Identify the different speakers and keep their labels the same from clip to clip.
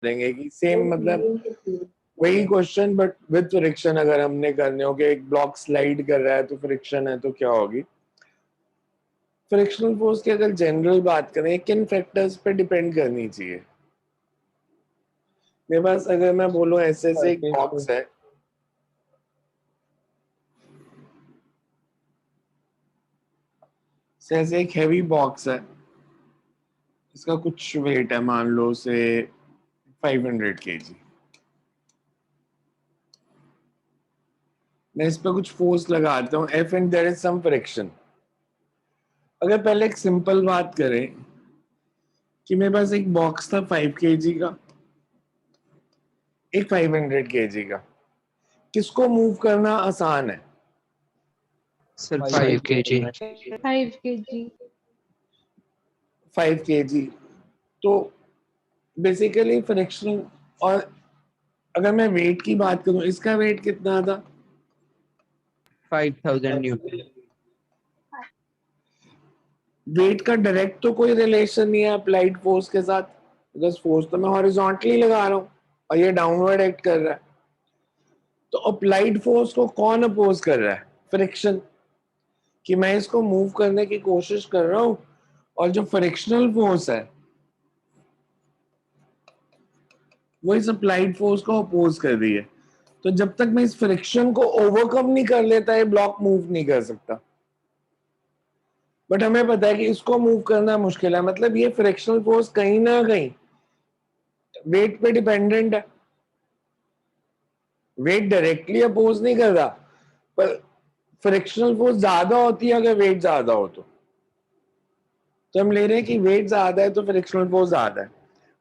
Speaker 1: देंगे कि सेम मतलब वही क्वेश्चन बट विद फ्रिक्शन अगर हमने करने हो कि एक ब्लॉक स्लाइड कर रहा है तो फ्रिक्शन है तो क्या होगी। फ्रिक्शनल फोर्स की अगर जनरल बात करें किन फैक्टर्स पे डिपेंड करनी चाहिए। मेरे पास अगर मैं बोलूं ऐसे एक बॉक्स है, ऐसे एक हैवी बॉक्स है, इसका कुछ वेट है मान लो से 500 kg। मैं इस पे कुछ फोर्स लगाता हूँ F and there is some friction. अगर पहले एक सिंपल बात करें कि मेरे पास एक बॉक्स था 5 kg का, एक 500 kg का, किसको मूव करना आसान है?
Speaker 2: Sir 5 kg।
Speaker 3: 5 kg।
Speaker 1: 5 kg तो बेसिकली फ्रिक्शन। और अगर मैं वेट की बात करूं, इसका वेट कितना था?
Speaker 2: 5000 न्यूटन।
Speaker 1: वेट का डायरेक्ट तो कोई रिलेशन नहीं है अप्लाइड फोर्स के साथ, बिकॉज फोर्स तो मैं हॉरिजॉन्टली लगा रहा हूं और ये डाउनवर्ड एक्ट कर रहा है। तो अप्लाइड फोर्स को कौन अपोज कर रहा है? फ्रिक्शन। कि मैं इसको मूव करने की कोशिश कर रहा हूं और जो फ्रिक्शनल फोर्स है वो इस अप्लाइड फोर्स को अपोज कर रही है। तो जब तक मैं इस फ्रिक्शन को ओवरकम नहीं कर लेता, ये ब्लॉक मूव नहीं कर सकता। बट हमें पता है कि इसको मूव करना मुश्किल है, मतलब ये फ्रिक्शनल फोर्स कहीं ना कहीं वेट पे डिपेंडेंट है। वेट डायरेक्टली अपोज नहीं कर रहा, पर फ्रिक्शनल फोर्स ज्यादा होती है अगर वेट ज्यादा हो तो हम ले रहे हैं कि वेट ज्यादा है तो फ्रिक्शनल फोर्स ज्यादा है।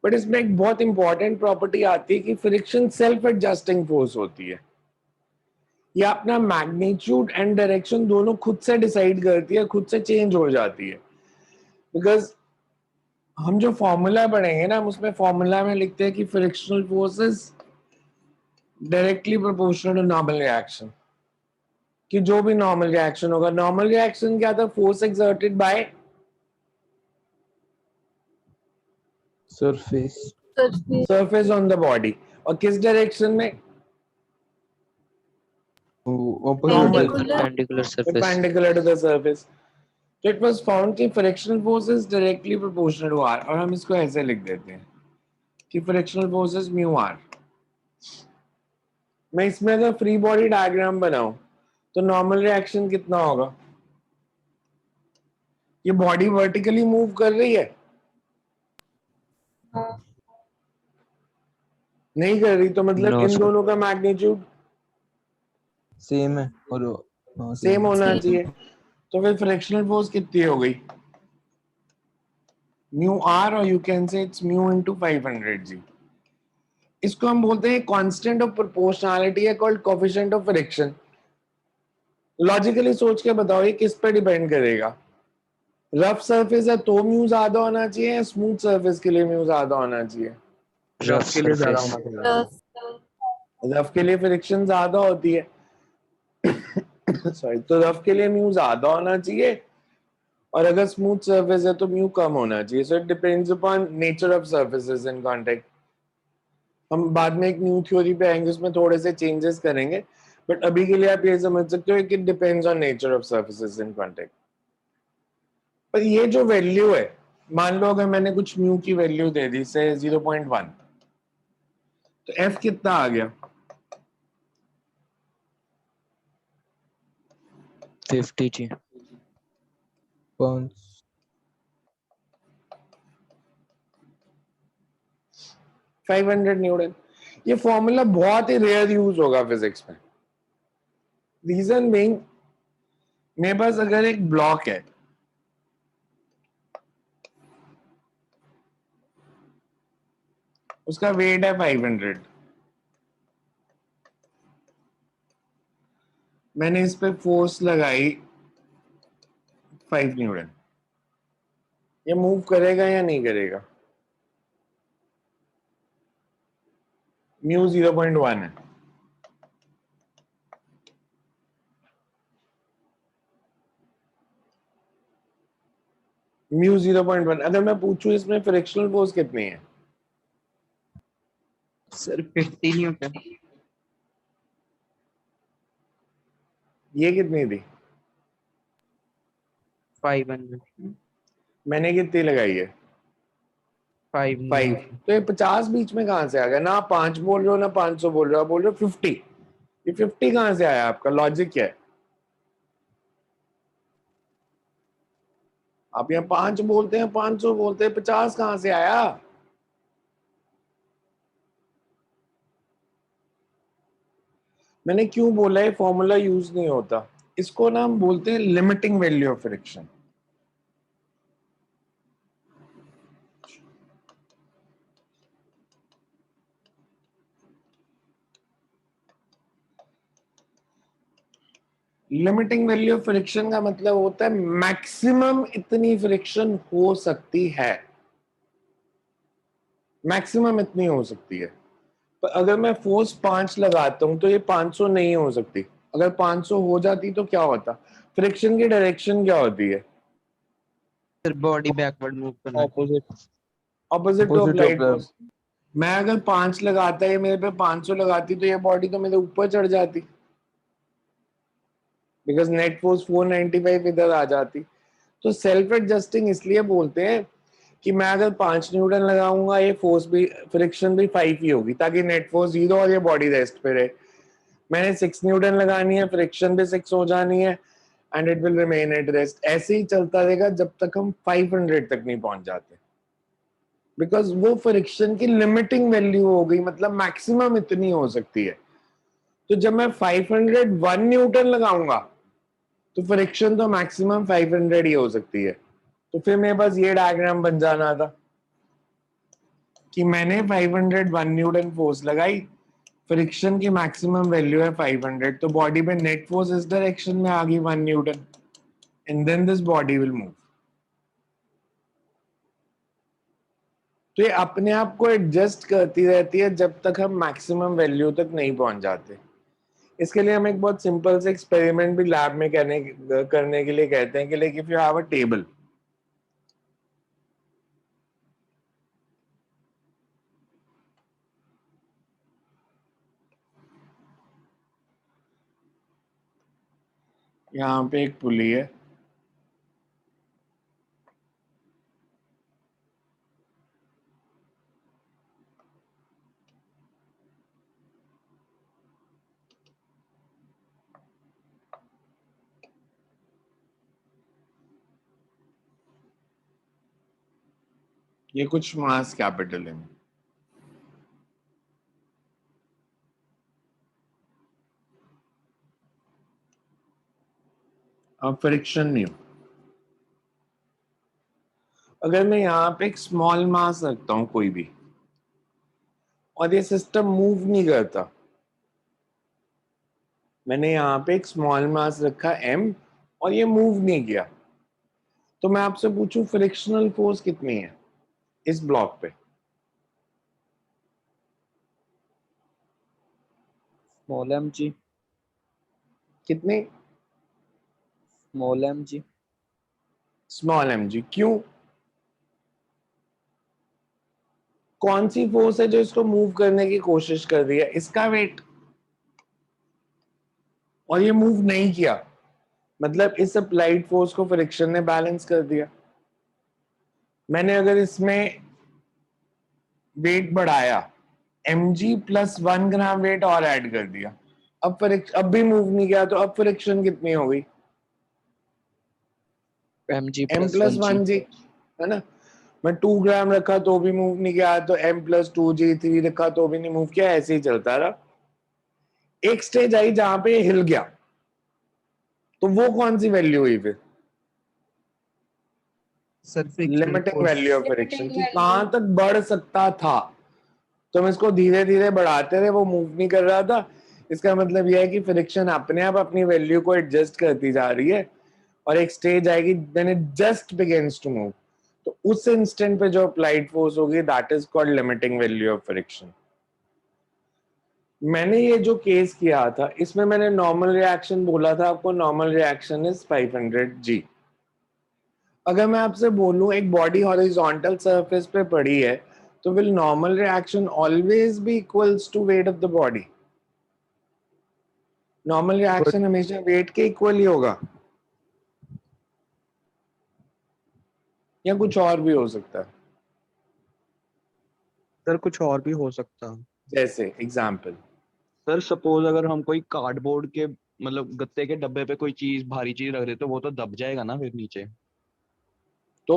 Speaker 1: बट इसमें एक बहुत इंपॉर्टेंट प्रॉपर्टी आती है कि फ्रिक्शन सेल्फ एडजस्टिंग फोर्स होती है। ये अपना मैग्नीट्यूड एंड डायरेक्शन दोनों खुद से डिसाइड करती है, खुद से चेंज हो जाती है। बिकॉज हम जो फॉर्मूला पढ़ेंगे ना, हम उसमें फॉर्मूला में लिखते हैं कि frictional forces directly proportional to normal reaction. कि जो भी नॉर्मल रिएक्शन होगा, नॉर्मल रिएक्शन क्या था? Force exerted by surface on the body. और किस डायरेक्शन में?
Speaker 2: perpendicular surface।
Speaker 1: perpendicular to the surface। तो इट वाज फाउंड कि frictional force is directly proportional to R, और हम इसको ऐसे लिख देते हैं कि frictional force is mu R. मैं इसमें अगर फ्री बॉडी डायग्राम बनाऊं तो नॉर्मल रिएक्शन कितना होगा? ये बॉडी वर्टिकली मूव कर रही है? नहीं कर रही, तो मतलब इन दोनों का मैग्नीट्यूड
Speaker 4: सेम है और
Speaker 1: सेम होना चाहिए। तो फिर फ्रिक्शनल फोर्स कितनी हो गई? म्यू आर, और you can say it's mu into 500 जी। इसको हम बोलते हैं कांस्टेंट ऑफ प्रोपोर्शनैलिटी है, called coefficient of friction. Logically सोच के बताओ ये किस पे डिपेंड करेगा? रफ सरफेस है तो म्यू ज्यादा होना चाहिए या स्मूथ सरफेस के लिए म्यू ज्यादा होना चाहिए?
Speaker 2: रफ
Speaker 4: के लिए ज्यादा
Speaker 2: सरफेस।
Speaker 4: होना चाहिए।
Speaker 1: रफ के लिए फ्रिक्शन ज्यादा होती है सॉरी, तो रफ के लिए म्यू ज्यादा होना चाहिए, और अगर स्मूथ सरफेस है तो म्यू कम होना चाहिए। So it depends upon nature of surfaces in contact. हम बाद में एक न्यू थ्योरी पे आएंगे, उसमें थोड़े से चेंजेस करेंगे, बट अभी के लिए आप ये समझ सकते हो कि it depends on nature of surfaces in contact. पर ये जो वैल्यू है, मान लो अगर मैंने कुछ म्यू की वैल्यू दे दी से 0.1, तो एफ कितना आ गया?
Speaker 2: 50 जी।
Speaker 1: 500 न्यूटन। ये फॉर्मूला बहुत ही रेयर यूज होगा फिजिक्स में। रीजन बीइंग, मेरे पास अगर एक ब्लॉक है, उसका वेट है 500, मैंने इस पे फोर्स लगाई 5 न्यूटन, ये मूव करेगा या नहीं करेगा? म्यू 0.1 है। म्यू 0.1। अगर मैं पूछूं इसमें फ्रिक्शनल फोर्स कितनी है?
Speaker 2: Sir 50 Newton.
Speaker 1: ये कितनी थी?
Speaker 2: 500।
Speaker 1: मैंने कितनी लगाई है?
Speaker 2: 5
Speaker 1: 5।
Speaker 2: न्यूटन।
Speaker 1: तो ये 50 बीच में कहां से आ गया? ना आप 5 बोल रहे हो ना 500 बोल रहे हो, आप बोल रहे हो 50। ये 50 कहां से आया? आपका लॉजिक क्या है? आप यहाँ 5 बोलते हैं, 500 बोलते हैं, 50 कहां से आया? मैंने क्यों बोला है फॉर्मूला यूज नहीं होता? इसको ना हम बोलते हैं limiting value of friction. Limiting value of friction का मतलब होता है मैक्सिमम इतनी फ्रिक्शन हो सकती है, मैक्सिमम इतनी हो सकती है। पर अगर मैं फोर्स 5 लगाता हूं तो ये 500 नहीं हो सकती। अगर 500 हो जाती तो क्या होता? फ्रिक्शन की डायरेक्शन क्या होती है?
Speaker 2: सर बॉडी बैकवर्ड मूव करना।
Speaker 4: Opposite
Speaker 1: opposite to
Speaker 4: opposite
Speaker 1: applied
Speaker 4: of
Speaker 1: force. मैं अगर 5 लगाता है मेरे पे 500 लगाती तो ये बॉडी तो मेरे ऊपर चढ़ जाती, बिकॉज नेट फोर्स 495 इधर आ जाती। तो सेल्फ एडजस्टिंग इसलिए बोलते हैं कि मैं अगर 5 न्यूटन लगाऊंगा ये फोर्स भी, फ्रिक्शन भी 5 ही होगी, ताकि नेट फोर्स 0 और ये बॉडी रेस्ट पे रहे। मैंने 6 न्यूटन लगानी है, फ्रिक्शन भी 6 हो जानी है, and it will remain at rest. ऐसे ही चलता रहेगा जब तक हम 500 तक नहीं पहुंच जाते, बिकॉज वो फ्रिक्शन की लिमिटिंग वैल्यू हो गई, मतलब मैक्सिमम इतनी हो सकती है। तो जब मैं 501 न्यूटन लगाऊंगा तो फ्रिक्शन तो मैक्सिमम 500 ही हो सकती है। तो फिर मेरे पास ये डायग्राम बन जाना था कि मैंने 501 न्यूटन फोर्स लगाई, फ्रिक्शन की मैक्सिमम वैल्यू है 500, तो बॉडी में नेट फोर्स इस डायरेक्शन में आ गई 1 newton, and then this body will move. तो ये अपने आप को एडजस्ट करती रहती है जब तक हम मैक्सिमम वैल्यू तक नहीं पहुंच जाते। इसके लिए हम एक बहुत सिंपल से एक्सपेरिमेंट भी लैब में करने के लिए कहते हैं कि like if you have a table, यहाँ पे एक पुली है, ये कुछ मास कैपिटल है, अब फ्रिक्शन नहीं हो। अगर मैं यहाँ पे एक स्मॉल मास रखता हूँ कोई भी, और ये सिस्टम मूव नहीं करता, मैंने यहाँ पे एक स्मॉल मास रखा m और ये मूव नहीं किया, तो मैं आपसे पूछूं फ्रिक्शनल फोर्स कितनी है इस ब्लॉक पे?
Speaker 4: स्मॉल एम जी
Speaker 1: कितनी?
Speaker 4: Small m g
Speaker 1: small mg। क्यों? कौन सी फोर्स है जो इसको मूव करने की कोशिश कर रही है? इसका वेट। और ये मूव नहीं किया, मतलब इस अप्लाइड फोर्स को फ्रिक्शन ने बैलेंस कर दिया। मैंने अगर इसमें वेट बढ़ाया, mg प्लस 1 ग्राम वेट और ऐड कर दिया, अब भी मूव नहीं किया, तो अब फ्रिक्शन कितनी हो गई?
Speaker 2: mg
Speaker 1: m
Speaker 2: plus
Speaker 1: plus
Speaker 2: 1g।
Speaker 1: 1g, है ना? मैं 2 ग्राम रखा तो भी मूव नहीं किया, तो m प्लस 2g, 3 रखा तो भी नहीं मूव किया, ऐसे ही चलता रहा। एक स्टेज आई जहां पे हिल गया, तो वो कौन सी वैल्यू हुई फिर?
Speaker 2: Sir frictional
Speaker 1: limiting
Speaker 2: force.
Speaker 1: Value of friction, कि कहां तक बढ़ सकता था। तो हम इसको धीरे धीरे बढ़ाते रहे, वो मूव नहीं कर रहा था। इसका मतलब यह है कि फ्रिक्शन अपने आप अपनी वैल्यू को एडजस्ट करती जा रही है, और एक स्टेज आएगी when it just begins to move, तो उस इंस्टेंट पे जो अप्लाइड फोर्स होगी that is called limiting value of friction. मैंने ये जो केस किया था इसमें मैंने नॉर्मल रिएक्शन बोला था आपको, नॉर्मल रिएक्शन इज 500 g। अगर मैं आपसे बोलूं एक बॉडी हॉरिजॉन्टल सरफेस पे पड़ी है तो will normal reaction always be equals to weight of the body? Normal reaction हमेशा weight के equal ही होगा या कुछ और भी हो सकता है?
Speaker 4: सर कुछ और भी हो सकता है।
Speaker 1: जैसे एग्जाम्पल,
Speaker 4: सर सपोज अगर हम कोई कार्डबोर्ड के मतलब गत्ते के डब्बे पे कोई चीज भारी चीज रख देते तो वो तो दब जाएगा ना फिर नीचे।
Speaker 1: तो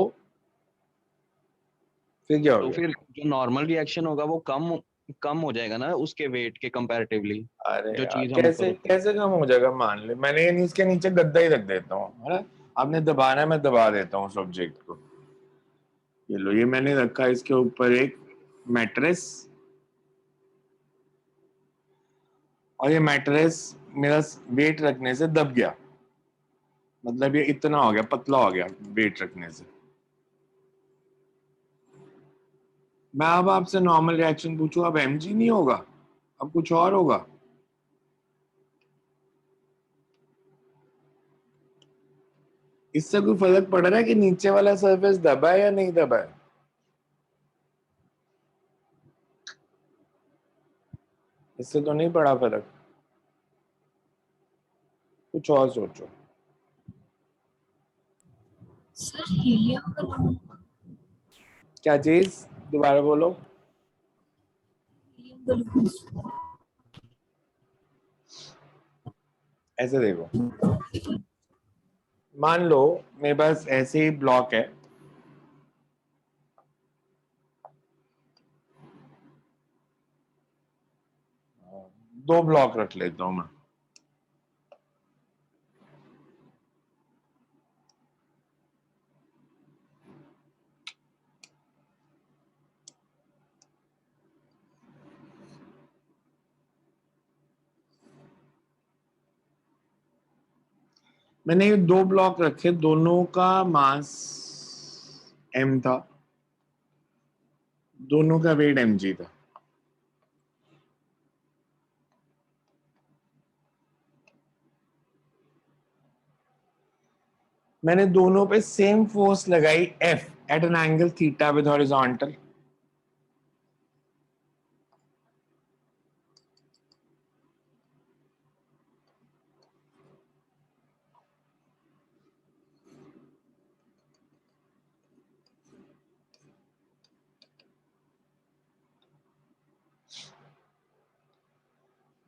Speaker 1: फिर क्या हो
Speaker 4: तो
Speaker 1: गया?
Speaker 4: फिर जो नॉर्मल रिएक्शन होगा वो कम कम हो जाएगा ना उसके वेट के कंपैरेटिवली।
Speaker 1: अरे
Speaker 4: जो
Speaker 1: यार
Speaker 4: चीज हम ऊपर
Speaker 1: कैसे
Speaker 4: रखते हैं।
Speaker 1: कैसे कम हो जाएगा? मान ले मैंने ये इसके नीचे गद्दा ही रख देता हूँ, है ना? आपने दबाना है, मैं दबा देता हूँ उस ऑब्जेक्ट को। ये लो, ये मैंने रखा है इसके ऊपर एक मैट्रेस, और ये मैट्रेस मेरा वेट रखने से दब गया, मतलब ये इतना हो गया, पतला हो गया वेट रखने से। मैं अब आपसे नॉर्मल रिएक्शन पूछूं, अब एमजी नहीं होगा, अब कुछ और होगा। इससे कोई फर्क पड़ रहा है कि नीचे वाला सरफेस दबा है या नहीं दबा है? इससे तो नहीं पड़ा फर्क। कुछ और सोचो।
Speaker 3: Sir helium balloon.
Speaker 1: क्या चीज? दोबारा बोलो।
Speaker 3: Helium balloon.
Speaker 1: ऐसे देखो, मान लो मेरे पास ऐसे ही ब्लॉक है, दो ब्लॉक रख लेता हूं मैं। मैंने ये दो ब्लॉक रखे, दोनों का मास m था, दोनों का वेट mg था। मैंने दोनों पे सेम फोर्स लगाई F at an angle theta with horizontal.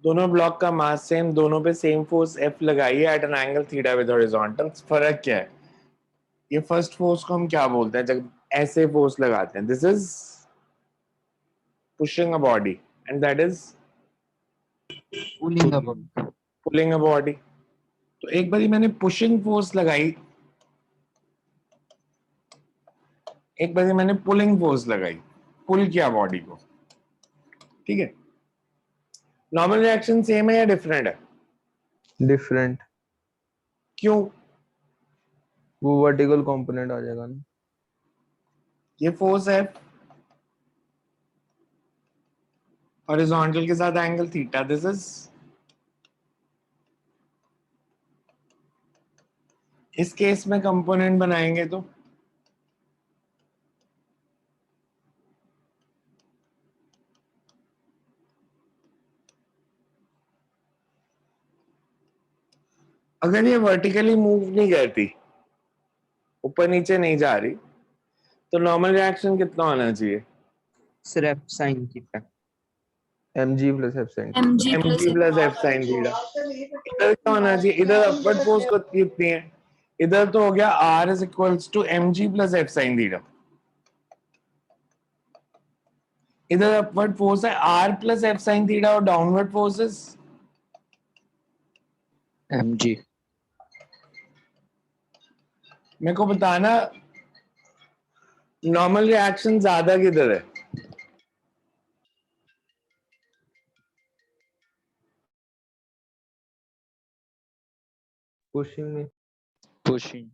Speaker 1: दोनों ब्लॉक का मास सेम, दोनों पे सेम फोर्स F लगाई है at an angle theta with horizontal. फर्क क्या है? ये फर्स्ट फोर्स को हम क्या बोलते हैं जब ऐसे फोर्स लगाते हैं? This is pushing a body and that is
Speaker 2: pulling up.
Speaker 1: Pulling a body. तो एक बारी मैंने पुशिंग फोर्स लगाई, एक बारी मैंने पुलिंग फोर्स लगाई, पुल किया बॉडी को, ठीक है? नॉर्मल रिएक्शन सेम है या डिफरेंट है?
Speaker 5: डिफरेंट।
Speaker 1: क्यों?
Speaker 5: वो वर्टिकल कंपोनेंट आ जाएगा ना।
Speaker 1: ये फोर्स है हॉरिजॉन्टल के साथ एंगल थीटा, दिस इज, इस केस में कंपोनेंट बनाएंगे तो अगर ये वर्टिकली मूव नहीं करती, ऊपर नीचे नहीं जा रही, तो नॉर्मल रिएक्शन कितना होना चाहिए?
Speaker 2: सिर्फ sine theta.
Speaker 5: mg plus F sign
Speaker 3: mg
Speaker 1: mg
Speaker 3: plus
Speaker 1: plus F sine theta. इधर क्या होना चाहिए? इधर अपवर्ड फोर्स कितनी है? इधर तो हो गया r is equals to mg plus F sine theta. इधर अपवर्ड फोर्स है r plus F sine theta, और डाउनवर्ड फोर्सेस
Speaker 4: mg।
Speaker 1: मेरे को बताना नॉर्मल रिएक्शन ज्यादा किधर है?
Speaker 5: पुशिंग में।
Speaker 4: पुशिंग।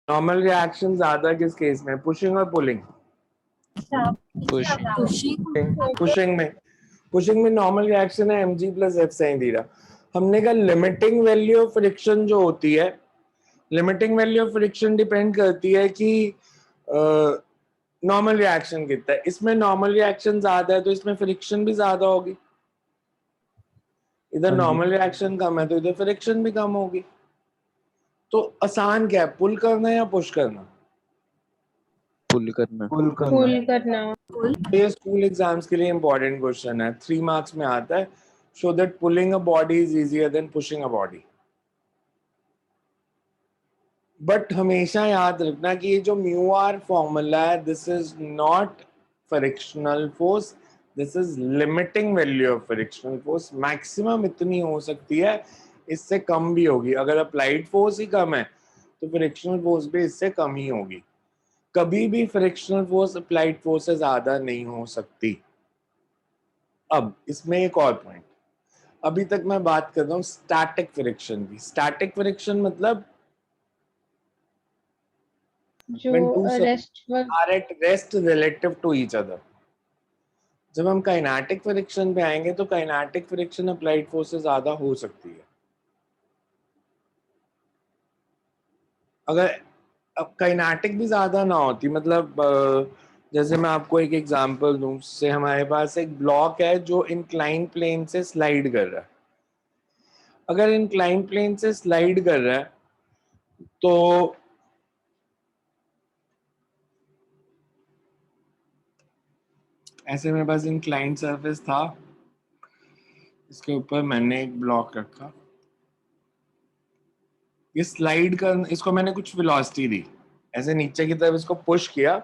Speaker 1: नॉर्मल रिएक्शन ज्यादा किस केस में, पुशिंग और पुलिंग?
Speaker 3: पुशिंग
Speaker 1: पुशिंग में नॉर्मल रिएक्शन है mg plus F sine theta. हमने कहा लिमिटिंग वैल्यू ऑफ फ्रिक्शन जो होती है, limiting value of friction depend करती है कि नॉर्मल रिएक्शन कितना है। इसमें नॉर्मल रिएक्शन ज्यादा है तो इसमें फ्रिक्शन भी ज्यादा होगी, इधर
Speaker 5: हाँ जी।
Speaker 1: नॉर्मल रिएक्शन कम है तो इधर फ्रिक्शन भी कम होगी। तो आसान क्या है, पुल करना या पुश करना?
Speaker 4: पुल करना।
Speaker 5: पुल करना।
Speaker 6: पुल करना।
Speaker 1: ये स्कूल एग्जाम्स के लिए इंपॉर्टेंट क्वेश्चन है, 3 मार्क्स में आता है। Show that pulling a body is easier than pushing a body. But हमेशा याद रखना कि ये जो म्यू आर फॉर्मूला है, this is not frictional force, this is limiting value of frictional force. Maximum इतनी हो सकती है, इससे कम भी होगी। अगर अप्लाइड फोर्स ही कम है तो फ्रिक्शनल फोर्स भी इससे कम ही होगी। कभी भी फ्रिक्शनल फोर्स अप्लाइड फोर्स से ज्यादा नहीं हो सकती। अब इसमें एक और पॉइंट, अभी तक मैं बात कर रहा हूँ स्टैटिक फ्रिक्शन की। स्टैटिक फ्रिक्शन मतलब
Speaker 6: जो
Speaker 1: when two
Speaker 6: rest
Speaker 1: are at rest relative to each other। जब हम काइनेटिक फ्रिक्शन पे आएंगे तो काइनेटिक फ्रिक्शन अप्लाइड फोर्स से ज्यादा हो सकती है। अगर अब काइनेटिक भी ज्यादा ना होती, मतलब जैसे मैं आपको एक एग्जांपल दूं, से हमारे पास एक ब्लॉक है जो इंक्लाइन प्लेन से स्लाइड कर रहा है। अगर इंक्लाइन प्लेन से स्लाइड कर रहा है तो ऐसे मेरे पास इंक्लाइन सरफेस था, इसके ऊपर मैंने एक ब्लॉक रखा, ये स्लाइड कर, इसको मैंने कुछ वेलोसिटी दी, ऐसे नीचे की तरफ इसको पुश किया,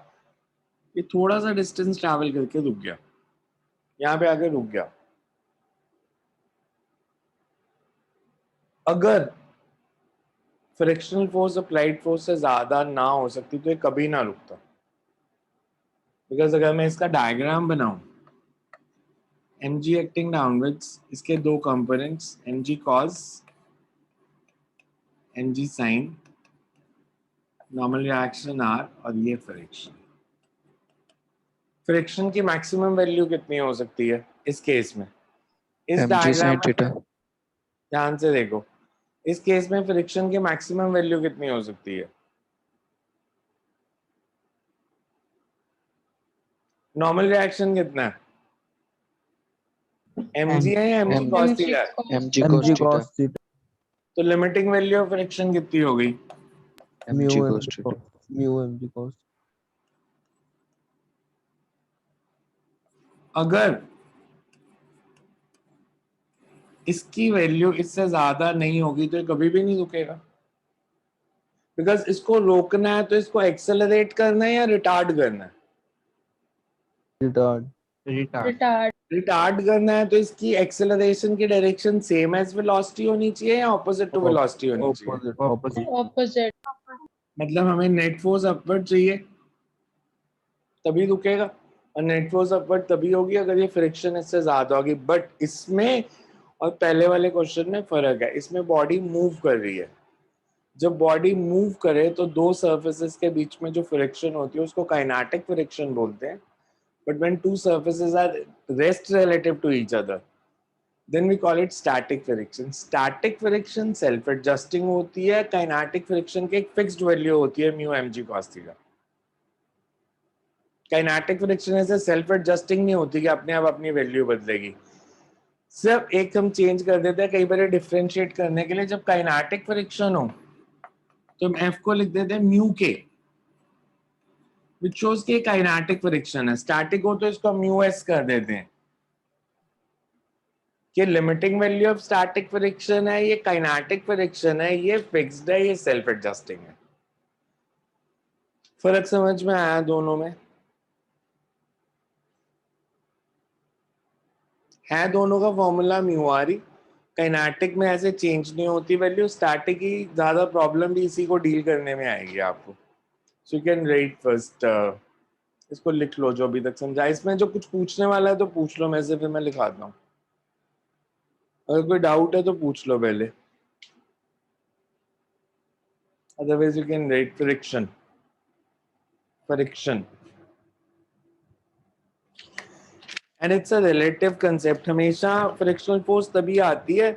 Speaker 1: ये थोड़ा सा डिस्टेंस ट्रैवल करके रुक गया, यहाँ पे आके रुक गया। अगर फ्रिक्शनल फोर्स अप्लाइड फोर्स से ज्यादा ना हो सकती तो ये कभी ना रुकता। बिकॉज अगर मैं इसका डायग्राम बनाऊं, mg एक्टिंग डाउनवर्ड्स, इसके दो components mg cos, mg sin, normal reaction r, और ये फ्रिक्शन। फ्रिक्शन की मैक्सिमम वैल्यू कितनी हो सकती है इस केस में? इस
Speaker 4: mg
Speaker 1: डायग्राम
Speaker 4: sin थीटा।
Speaker 1: ध्यान से देखो, इस केस में फ्रिक्शन की मैक्सिमम वैल्यू कितनी हो सकती है? नॉर्मल रिएक्शन कितना है? mg है या mg cos थीटा है?
Speaker 4: mg cos
Speaker 5: mg
Speaker 4: theta.
Speaker 5: cos theta.
Speaker 1: तो लिमिटिंग वैल्यू ऑफ फ्रिक्शन कितनी हो गई?
Speaker 5: Mu
Speaker 4: mg cos
Speaker 5: mg
Speaker 4: theta.
Speaker 5: cos mu mg cos।
Speaker 1: अगर इसकी वैल्यू इससे ज्यादा नहीं होगी तो ये कभी भी नहीं रुकेगा। बिकॉज इसको रोकना है तो इसको एक्सेलरेट करना है या रिटार्ड करना है?
Speaker 5: रिटार्ड।
Speaker 6: रिटार्ड।
Speaker 1: रिटार्ड करना है तो इसकी एक्सेलरेशन की डायरेक्शन सेम एज वेलोसिटी होनी चाहिए या ऑपोजिट टू वेलोसिटी होनी चाहिए?
Speaker 5: Opposite opposite.
Speaker 6: ऑपोजिट।
Speaker 1: मतलब हमें नेट फोर्स अपवर्ड चाहिए तभी रुकेगा, और नेट फोर्स अपवर्ड तभी होगी अगर ये फ्रिक्शन इससे ज्यादा होगी। बट इसमें और पहले वाले क्वेश्चन में फर्क है, इसमें बॉडी मूव कर रही है। जब बॉडी मूव करे तो दो सर्फेसेस के बीच में जो फ्रिक्शन होती है उसको काइनेटिक फ्रिक्शन बोलते हैं। But when two surfaces are rest relative to each other then we call it static friction. Static friction self adjusting होती है, काइनेटिक फ्रिक्शन की एक फिक्स्ड वैल्यू होती है mu mg cos theta. Kinetic friction ऐसे self adjusting नहीं होती कि अपने आप अपनी वैल्यू बदलेगी। सिर्फ एक हम चेंज कर देते हैं कई बार डिफरेंशिएट करने के लिए। जब काइनेटिक फ्रिक्शन हो तो हम एफ को लिख देते हैं म्यू के, विच शोज कि काइनेटिक फ्रिक्शन है। स्टैटिक हो तो इसको म्यू एस कर देते हैं कि limiting value of static friction है, ये काइनेटिक फ्रिक्शन है, ये फिक्स्ड है, ये सेल्फ एडजस्टिंग है। फर्क समझ में आया दोनों में? है दोनों का फॉर्मूला म्यू आर ही। काइनेटिक में ऐसे चेंज नहीं होती वैल्यू, स्टैटिक की ज्यादा प्रॉब्लम भी इसी को डील करने में आएगी आपको। So you can write first, इसको लिख लो जो अभी तक समझा। इसमें जो कुछ पूछने वाला है तो पूछ लो, मैं से फिर मैं लिखाता हूँ। अगर कोई डाउट है तो पूछ लो पहले। Otherwise, you can write friction. Friction. And it's a relative concept. हमेशा frictional force तभी आती है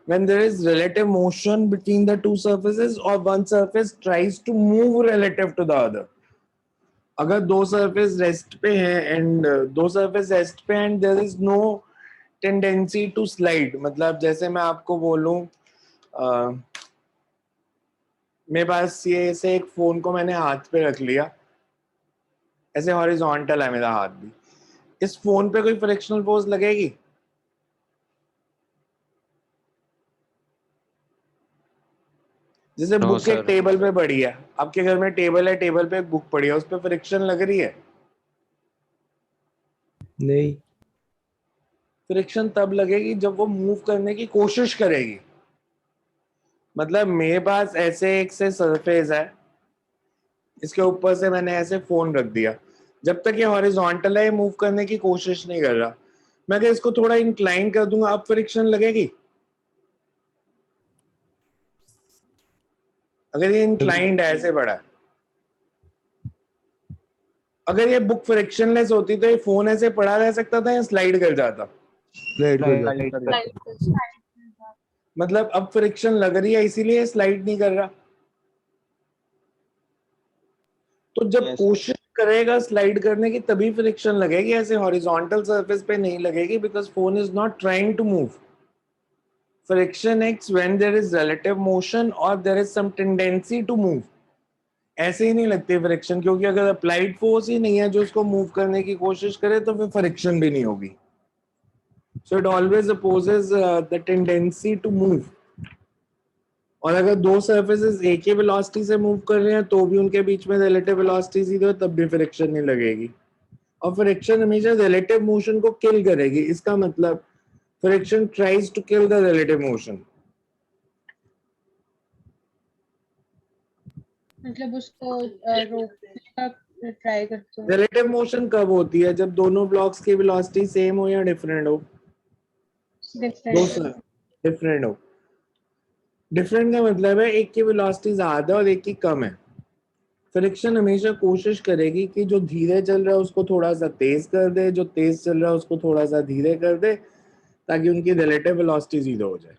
Speaker 1: when there is relative motion between the two surfaces or one surface tries to move relative to the other. अगर दो surface rest पे हैं and दो surface rest पे and there is no tendency to slide, मतलब जैसे मैं आपको बोलूं मेरे पास ये ऐसे एक फोन को मैंने हाथ पे रख लिया, ऐसे हॉरिजॉन्टल है मेरा हाथ भी, इस फोन पे कोई फ्रिक्शनल फोर्स लगेगी? जैसे
Speaker 4: No,
Speaker 1: बुक एक
Speaker 4: sir.
Speaker 1: टेबल पे पड़ी है, आपके घर में टेबल है, टेबल पे एक बुक पड़ी है, उस पे फ्रिक्शन लग रही है?
Speaker 5: नहीं।
Speaker 1: फ्रिक्शन तब लगेगी जब वो मूव करने की कोशिश करेगी। मतलब मेरे पास ऐसे एक से सरफेस है, इसके ऊपर से मैंने ऐसे फोन रख दिया, जब तक ये हॉरिजॉन्टल है ये मूव करने की कोशिश नहीं कर रहा, मैं अगर इसको थोड़ा इंक्लाइन कर दूंगा अब फ्रिक्शन लगेगी? अगर ये इंक्लाइंड है, ऐसे बड़ा है, अगर ये बुक फ्रिक्शनलेस होती तो ये फोन ऐसे पड़ा रह सकता था या स्लाइड कर जाता?
Speaker 5: स्लाइड कर जाता।
Speaker 1: मतलब अब फ्रिक्शन लग रही है इसीलिए स्लाइड नहीं कर रहा। तो जब कोशिश करेगा स्लाइड करने की तभी फ्रिक्शन लगेगी, ऐसे हॉरिजॉन्टल सरफेस पे नहीं लगेगी, because phone is not trying to move. Friction acts when there is relative motion और there is some tendency to move. ऐसे ही नहीं लगती फ्रिक्शन, क्योंकि अगर अप्लाइड फोर्स ही नहीं है जो उसको मूव करने की कोशिश करे तो फिर फ्रिक्शन भी नहीं होगी। So it always opposes the tendency to move. और अगर दो सरफेसेस एक ही वेलोसिटी से मूव कर रहे हैं तो भी उनके बीच में रिलेटिव वेलोसिटी जीरो है, तब भी फ्रिक्शन नहीं लगेगी। और फ्रिक्शन हमेशा रिलेटिव मोशन को किल करेगी, इसका मतलब friction tries to kill the relative motion.
Speaker 6: मतलब उसको रोकने का ट्राई करते हो।
Speaker 1: रिलेटिव मोशन कब होती है? जब दोनों ब्लॉक्स की वेलोसिटी सेम हो या डिफरेंट हो?
Speaker 6: डिफरेंट।
Speaker 1: डिफरेंट हो। डिफरेंट का मतलब है एक की वेलोसिटी ज्यादा और एक की कम है। फ्रिक्शन हमेशा कोशिश करेगी कि जो धीरे चल रहा है उसको थोड़ा सा तेज कर दे, जो तेज चल रहा है उसको थोड़ा सा धीरे कर दे, ताकि उनकी रिलेटिव वेलोसिटी जीरो हो जाए।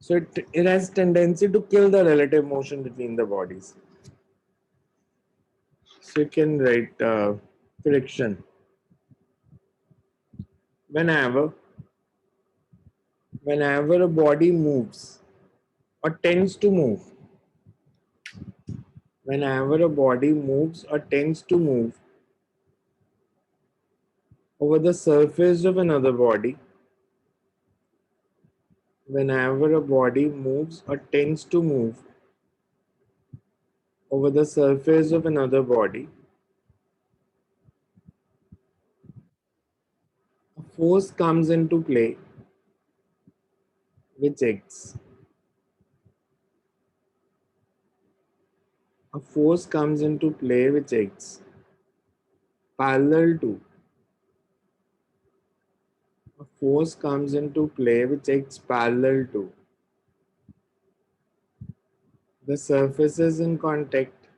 Speaker 1: So it has tendency to kill the relative motion between the bodies. So you can write friction. Whenever a body moves or tends to move, whenever a body moves or tends to move over the surface of another body, whenever a body moves or tends to move over the surface of another body, a force comes into play which acts. A force comes into play which acts parallel to. A force comes into play which acts parallel to the surfaces in contact.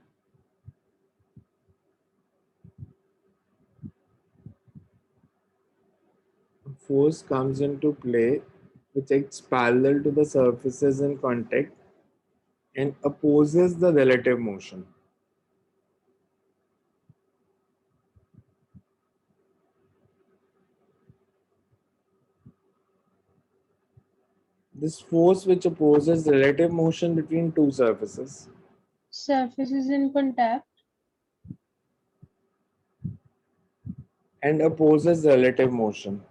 Speaker 1: A force comes into play which acts parallel to the surfaces in contact and opposes the relative motion. This force which opposes relative motion between two surfaces
Speaker 6: Surfaces in contact.
Speaker 1: and opposes relative motion.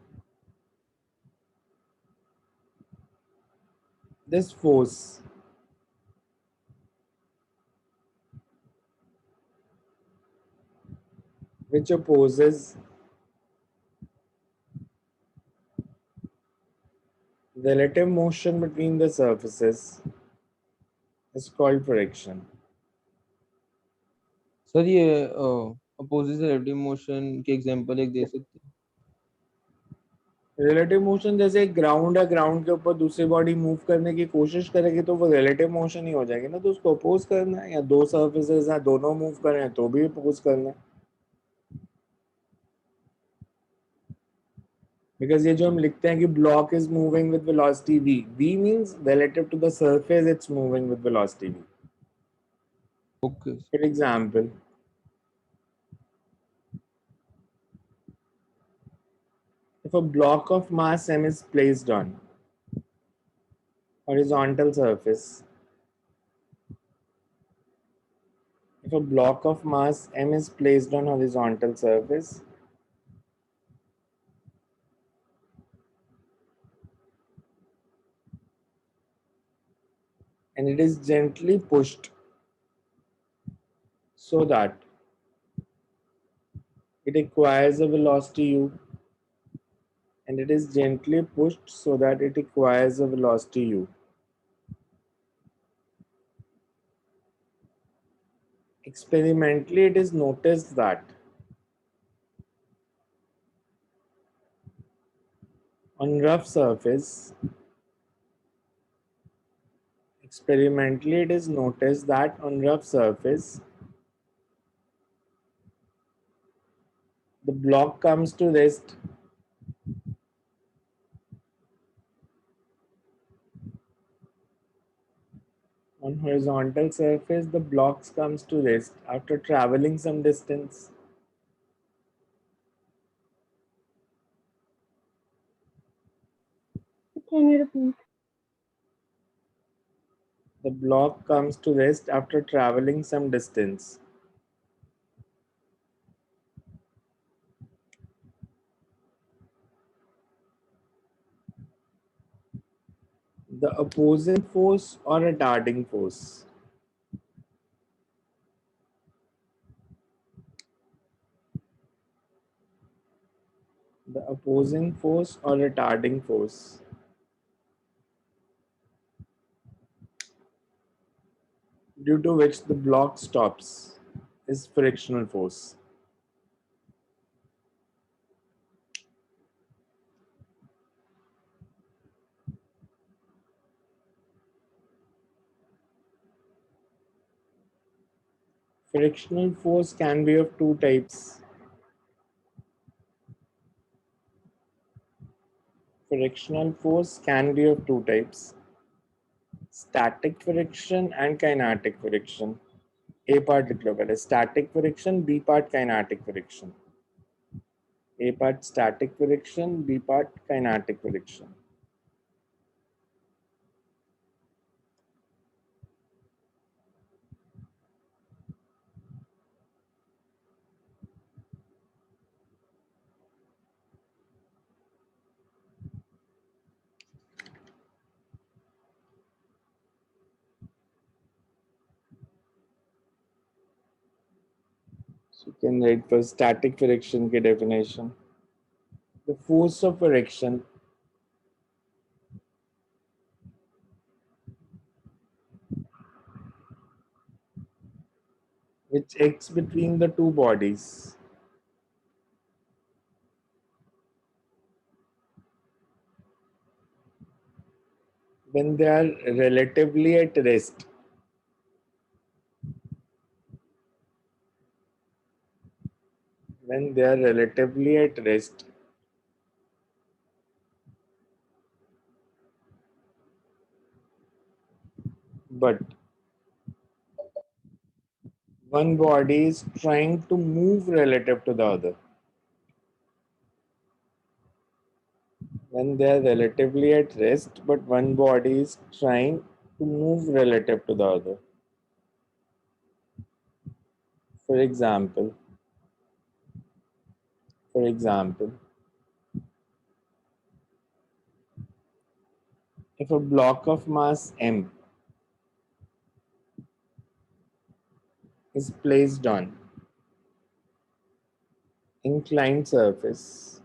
Speaker 1: This force which opposes relative motion between the surfaces is called friction.
Speaker 5: Sir ये opposite relative motion के example एक दे सकते हैं?
Speaker 1: Relative motion जैसे ground है, ground के ऊपर दूसरी बॉडी मूव करने की कोशिश करेगी तो वो रिलेटिव मोशन ही हो जाएगी ना, तो उसको अपोज करना है, या दो सर्फेसेस हैं दोनों मूव कर रहे हैं तो भी अपोज करना है। बिकॉज ये जो हम लिखते हैं कि block is moving with velocity v means relative to the surface it's moving with velocity v।
Speaker 5: Okay.
Speaker 1: For example, if a block of mass m is placed on horizontal surface, if a block of mass m is placed on horizontal surface, and it is gently pushed so that it acquires a velocity u, and it is gently pushed so that it acquires a velocity u. Experimentally, it is noticed that on rough surface, experimentally it is noticed that on rough surface, the block comes to rest on horizontal surface, the blocks comes to rest after traveling some distance.
Speaker 6: Can you repeat?
Speaker 1: The block comes to rest after traveling some distance. The opposing force or retarding force. The opposing force or retarding force due to which the block stops is frictional force. Frictional force can be of two types. Frictional force can be of two types: static friction and kinetic friction. A part लिख लो पहले, static friction, B part kinetic friction. A part static friction, B part kinetic friction. So you can write for static friction की definition. The force of friction which acts between the two bodies when they are relatively at rest. When they are relatively at rest, but one body is trying to move relative to the other. When they are relatively at rest, but one body is trying to move relative to the other. For example, for example, if a block of mass m is placed on inclined surface,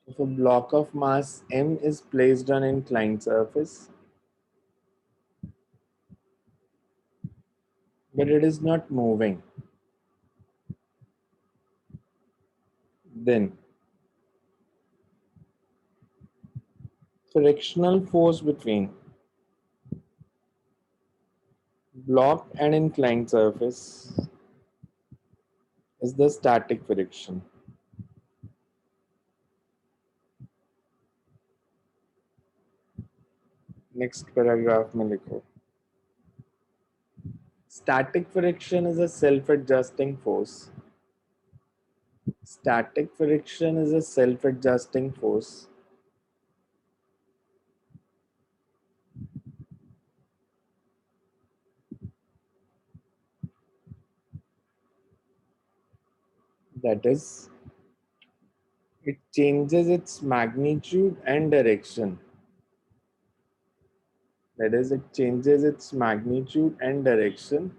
Speaker 1: if a block of mass m is placed on inclined surface, but it is not moving, then frictional force between block and inclined surface is the static friction. Next paragraph में लिखो. Static friction is a self-adjusting force. Static friction is a self-adjusting force that is, it changes its magnitude and direction. That is, it changes its magnitude and direction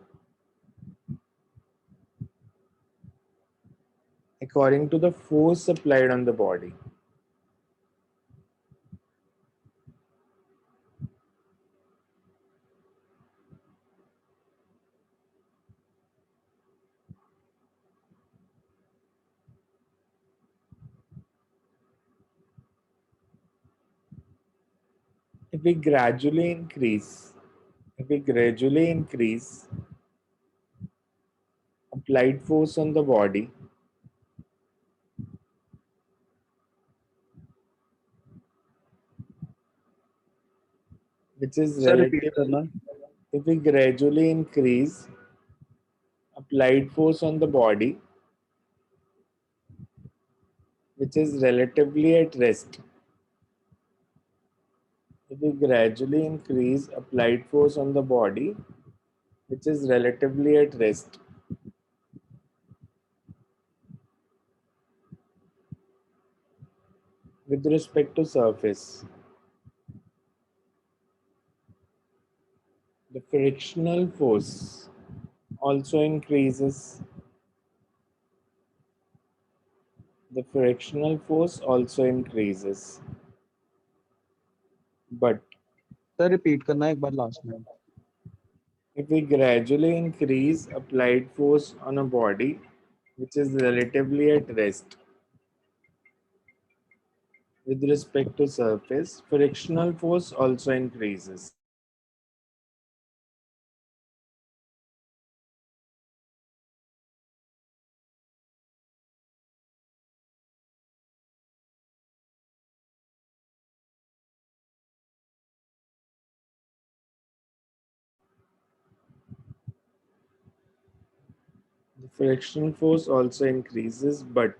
Speaker 1: according to the force applied on the body. If we gradually increase applied force on the body, which is
Speaker 4: sir repeat
Speaker 1: relative,
Speaker 4: करना.
Speaker 1: if we gradually increase applied force on the body, which is relatively at rest. If we gradually increase applied force on the body, which is relatively at rest, with respect to surface, the frictional force also increases. The frictional force also increases. But
Speaker 4: sir repeat करना एक बार last में.
Speaker 1: if we gradually increase applied force on a body which is relatively at rest with respect to surface, frictional force also increases. The frictional force also increases, but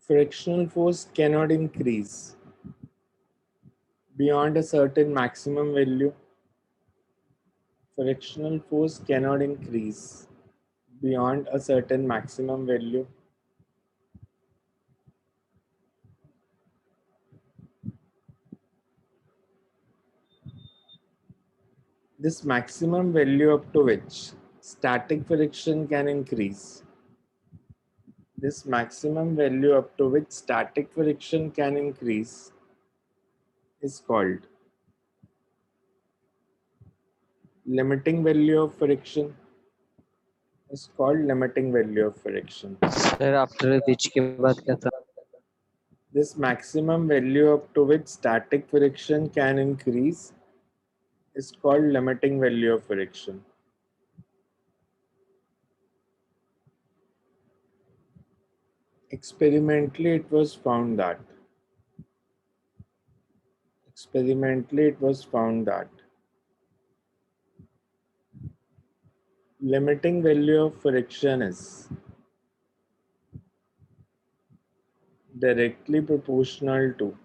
Speaker 1: frictional force cannot increase beyond a certain maximum value. Frictional force cannot increase beyond a certain maximum value. This maximum value up to which static friction can increase. This maximum value up to which static friction can increase is called limiting value of friction. Is called limiting value of friction.
Speaker 2: Sir after which के बाद क्या था?
Speaker 1: This maximum value up to which static friction can increase is called limiting value of friction. Experimentally, it was found that limiting value of friction is directly proportional to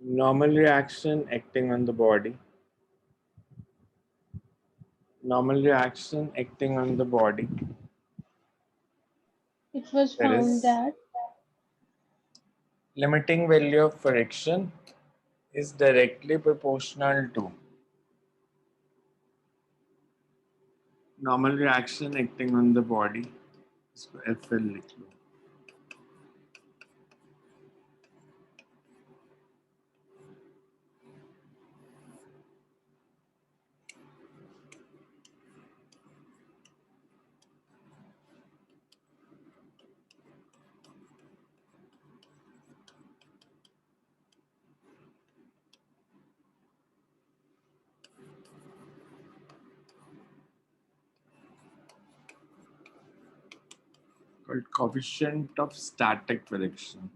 Speaker 1: normal reaction acting on the body. Normal reaction acting on the body.
Speaker 6: It was
Speaker 1: That
Speaker 6: found
Speaker 1: is,
Speaker 6: that
Speaker 1: limiting value of friction is directly proportional to normal reaction acting on the body. इसको FL लिख लो. called coefficient of static friction.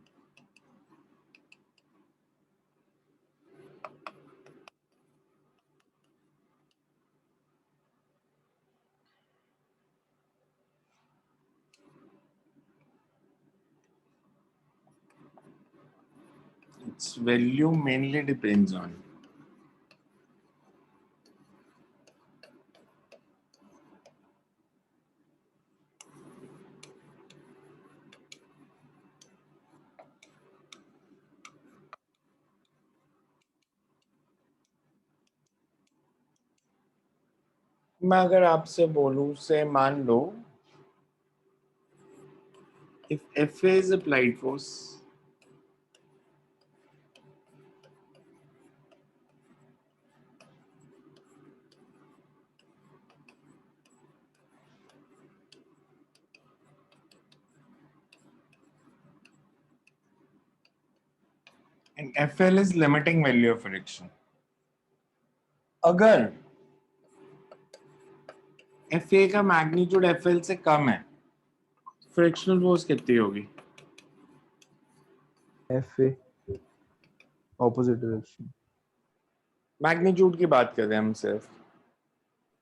Speaker 1: Its value mainly depends on मैं अगर आपसे बोलूं से मान लो if Fa is applied force and FL is limiting value of friction. अगर FA का मैग्नीट्यूड FL से कम है फ्रिक्शनल फोर्स कितनी होगी?
Speaker 5: FA opposite direction.
Speaker 1: मैग्नीट्यूड की बात कर रहे हैं हम सिर्फ,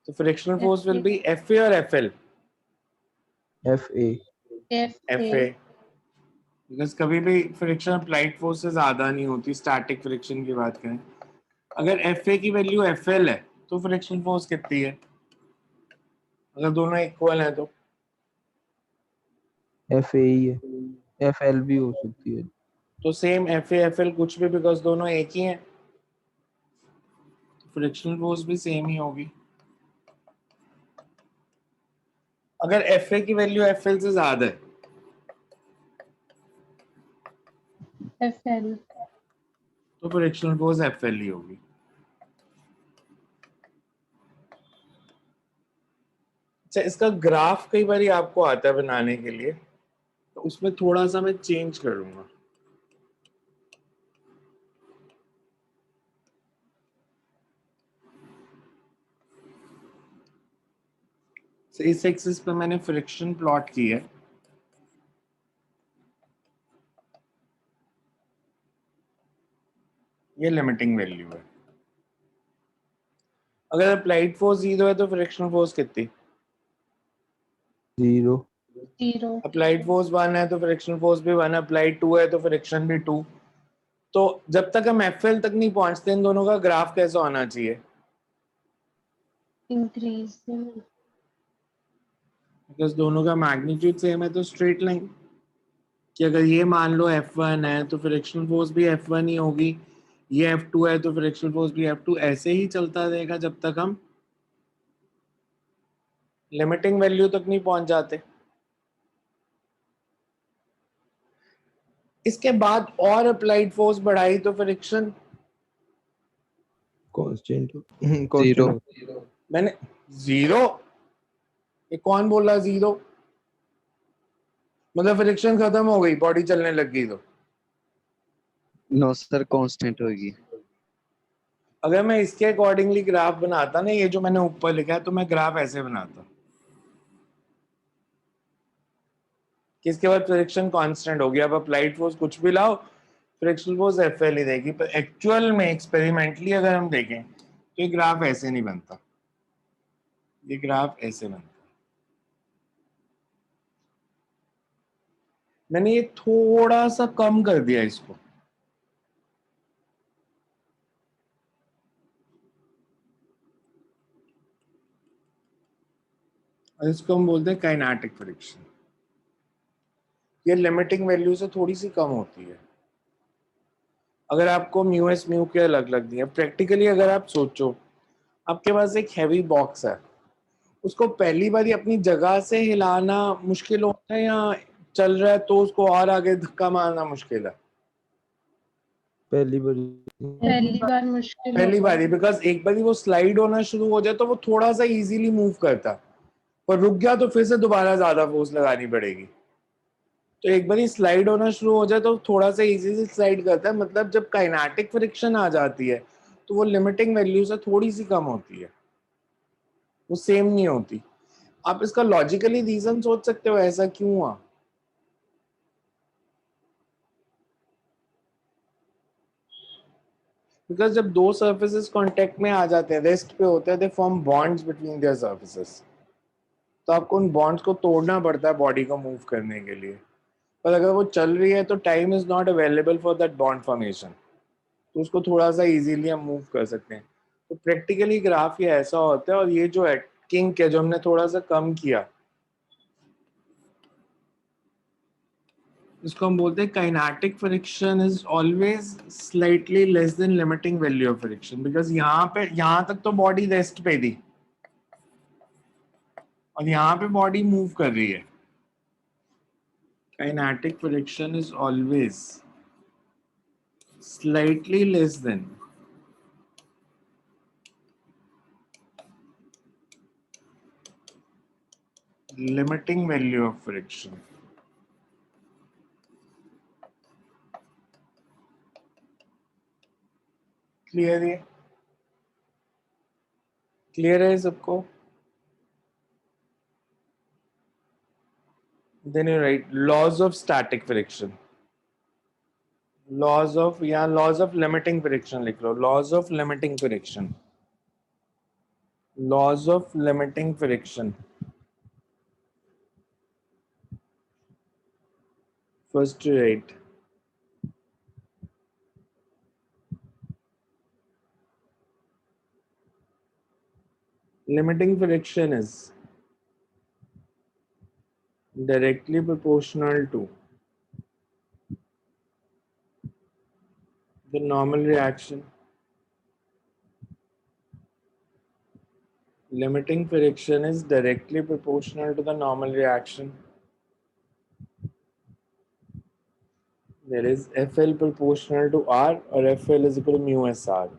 Speaker 1: तो frictional force will be FA और FL?
Speaker 5: FA.
Speaker 1: FA, बिकॉज कभी भी फ्रिक्शन अप्लाइड फोर्स से ज्यादा नहीं होती स्टैटिक फ्रिक्शन की बात करें. अगर FA की वैल्यू FL है तो फ्रिक्शन फोर्स कितनी है? अगर दोनों इक्वल है तो
Speaker 5: FA ही है. FL भी हो सकती है.
Speaker 1: तो सेम FA FL कुछ भी, बिकॉज दोनों एक ही हैं, फ्रिक्शनल फोर्स भी सेम ही होगी. अगर FA की वैल्यू FL से ज्यादा है
Speaker 6: FL.
Speaker 1: तो फ्रिक्शनल फोर्स FL ही होगी. अच्छा, इसका ग्राफ कई बार आपको आता है बनाने के लिए, तो उसमें थोड़ा सा मैं चेंज करूंगा. तो इस एक्सिस पे मैंने फ्रिक्शन प्लॉट की है. ये लिमिटिंग वैल्यू है. अगर अप्लाइड फोर्स 0 है तो फ्रिक्शनल फोर्स कितनी?
Speaker 5: 0.
Speaker 6: 0.
Speaker 1: अप्लाइड फोर्स 1 है तो फ्रिक्शनल फोर्स भी 1, अप्लाइड 2 है तो फ्रिक्शन भी 2. तो जब तक हम FL तक नहीं पहुंचते इन दोनों का ग्राफ कैसा होना चाहिए?
Speaker 6: Increasing.
Speaker 1: बिकॉज दोनों का मैग्नीट्यूड सेम है तो स्ट्रेट लाइन. कि अगर ये मान लो F1 है तो फ्रिक्शनल फोर्स भी F1 ही होगी, ये F2 है तो फ्रिक्शनल फोर्स भी F2, ऐसे ही चलता रहेगा जब तक हम लिमिटिंग वैल्यू तक नहीं पहुंच जाते. इसके बाद और अप्लाइड फोर्स बढ़ाई तो फ्रिक्शन
Speaker 5: Constant.
Speaker 2: Zero.
Speaker 5: Constant.
Speaker 1: मैंने 0, ये कौन बोला 0? मतलब फ्रिक्शन खत्म हो गई, बॉडी चलने लग गई तो?
Speaker 2: नो सर, कांस्टेंट होगी.
Speaker 1: अगर मैं इसके अकॉर्डिंगली ग्राफ बनाता ना, ये जो मैंने ऊपर लिखा है, तो मैं ग्राफ ऐसे बनाता कि इसके बाद फ्रिक्शन कांस्टेंट हो गया. अब अप्लाइड फोर्स कुछ भी लाओ, फ्रिक्शनल फोर्स FL ही देगी. पर एक्चुअल में एक्सपेरिमेंटली अगर हम देखें तो ये ग्राफ ऐसे नहीं बनता, ये ग्राफ ऐसे बनता. मैंने ये थोड़ा सा कम कर दिया इसको, और इसको हम बोलते हैं काइनेटिक फ्रिक्शन. ये लिमिटिंग वैल्यू से थोड़ी सी कम होती है. अगर आपको म्यू एस म्यू के अलग अलग दिए, प्रैक्टिकली अगर आप सोचो आपके पास एक हैवी बॉक्स है, उसको पहली बार अपनी जगह से हिलाना मुश्किल होता है, या चल रहा है तो उसको और आगे धक्का मारना मुश्किल है?
Speaker 5: पहली बार.
Speaker 6: पहली बार मुश्किल
Speaker 1: पहली
Speaker 6: होगा.
Speaker 1: बारी, बिकॉज एक बार वो स्लाइड होना शुरू हो जाए तो वो थोड़ा सा इजीली मूव करता, पर रुक गया तो फिर से दोबारा ज्यादा फोर्स लगानी पड़ेगी. तो एक बार स्लाइड होना शुरू हो जाए तो थोड़ा सा इजीली स्लाइड करता है. मतलब जब काइनेटिक फ्रिक्शन आ जाती है तो वो लिमिटिंग वैल्यू से थोड़ी सी कम होती है, वो सेम नहीं होती. आप इसका लॉजिकली रीजन सोच सकते हो ऐसा क्यों हुआ. बिकॉज जब दो सर्फेसेस कांटेक्ट में आ जाते हैं, रेस्ट पे होते हैं, they form bonds between their surfaces. तो आपको उन बॉन्ड्स को तोड़ना पड़ता है बॉडी को मूव करने के लिए। पर अगर वो चल रही है तो time is not available for that bond formation, तो उसको थोड़ा सा इजीली हम मूव कर सकते हैं। तो प्रैक्टिकली ग्राफ ये ऐसा होता है। और ये जो है किंक है जो हमने थोड़ा सा कम किया, इसको हम बोलते हैं kinetic friction is always slightly less than limiting value of friction. Because यहाँ तक तो बॉडी रेस्ट पे थी और यहाँ पे बॉडी मूव कर रही है। Kinetic friction is always slightly less than limiting value of friction. Clear है? क्लियर है सबको? Then you write laws of static friction. Laws of limiting friction लिख लो. Laws of limiting friction. Laws of limiting friction. First you write limiting friction is directly proportional to the normal reaction. Limiting friction is directly proportional to the normal reaction. There is FL proportional to R or FL is equal to mu SR.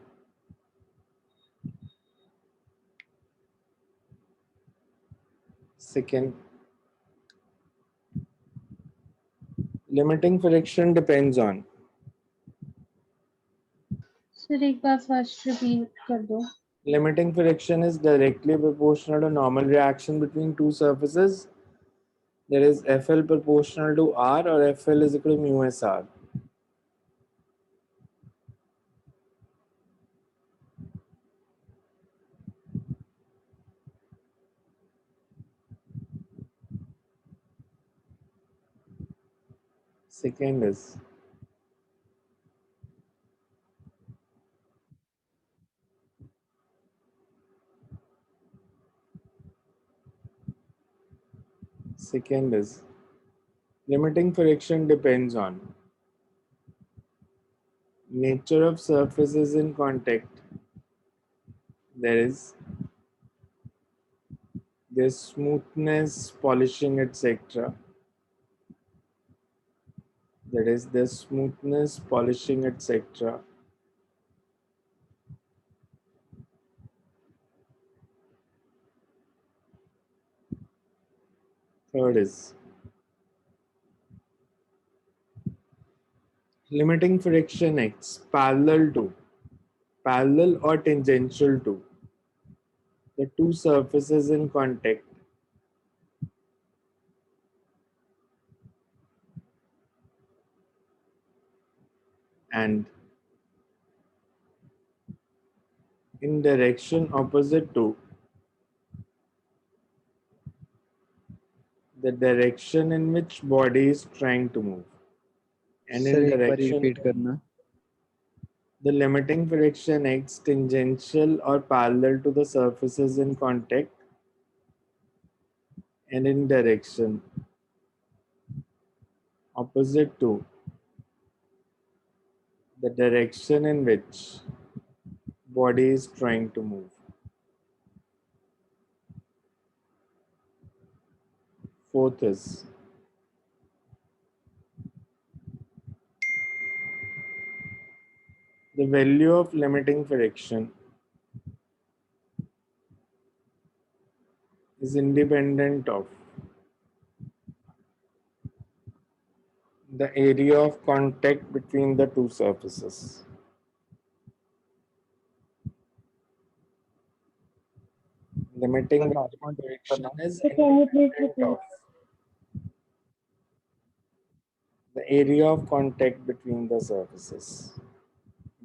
Speaker 1: Second, limiting friction depends on
Speaker 6: sir एक बार first repeat कर दो।
Speaker 1: limiting friction is directly proportional to normal reaction between two surfaces. There is FL proportional to R or FL is equal to mu SR. Second is limiting friction depends on nature of surfaces in contact. There is their smoothness, polishing, etc. That is their smoothness, polishing, etc. Third is limiting friction acts parallel or tangential to the two surfaces in contact and in direction opposite to the direction in which body is trying to move. And
Speaker 2: sir
Speaker 1: in
Speaker 2: एक बार
Speaker 1: direction,
Speaker 2: repeat करना।
Speaker 1: the limiting friction acts tangential or parallel to the surfaces in contact and in direction opposite to the direction in which body is trying to move. Fourth is the value of limiting friction is independent of the area of contact between the two surfaces. Limiting friction is independent of the area of contact between the surfaces.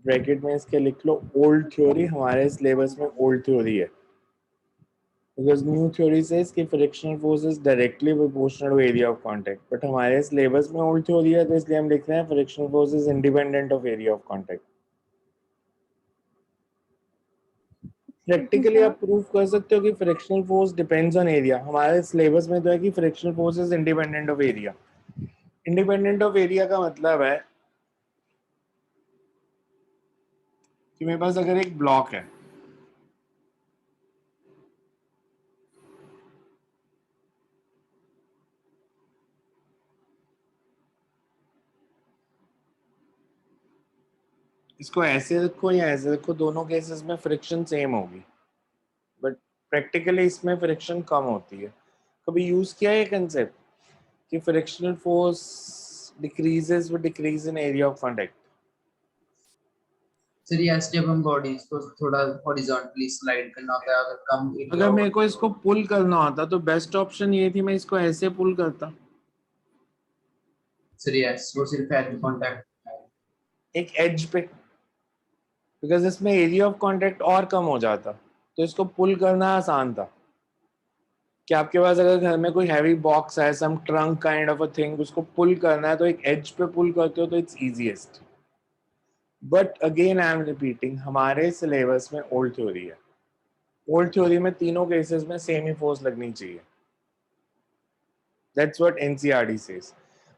Speaker 1: Bracket में इसके लिख लो old theory, हमारे syllabus में old theory है, because new theory says कि frictional force is directly proportional to area of contact, but हमारे syllabus में old theory है तो इसलिए हम लिख रहे हैं frictional force is independent of area of contact. Practically आप प्रूव कर सकते हो कि frictional force depends on area, हमारे सिलेबस में तो है कि frictional force is independent of area. Independent of area का मतलब है कि मेरे पास अगर एक ब्लॉक है, इसको ऐसे रखो या ऐसे रखो, दोनों केसेस में फ्रिक्शन सेम होगी, बट प्रैक्टिकली इसमें फ्रिक्शन कम होती है. कभी यूज किया है ये कंसेप्ट कि frictional force decreases with decrease in area of contact?
Speaker 7: Sir ये जब हम बॉडीज को थोड़ा हॉरिजॉन्टली स्लाइड करना होता है, अगर कम एरिया
Speaker 1: अगर मेरे को इसको पुल करना होता तो बेस्ट ऑप्शन ये थी मैं इसको ऐसे पुल करता,
Speaker 7: सर यस वो सिर्फ एज कांटेक्ट
Speaker 1: एक एज पे, बिकॉज इसमें एरिया ऑफ कांटेक्ट और कम हो जाता, तो इसको पुल करना आसान था. कि आपके पास अगर घर में कोई हैवी बॉक्स है, some trunk kind of a thing, उसको पुल करना है तो एक एज पे पुल करते हो तो it's easiest. But again I am repeating, हमारे सिलेबस में ओल्ड थ्योरी है. ओल्ड थ्योरी में तीनों केसेस में सेम ही फोर्स लगनी चाहिए. That's what NCERT says.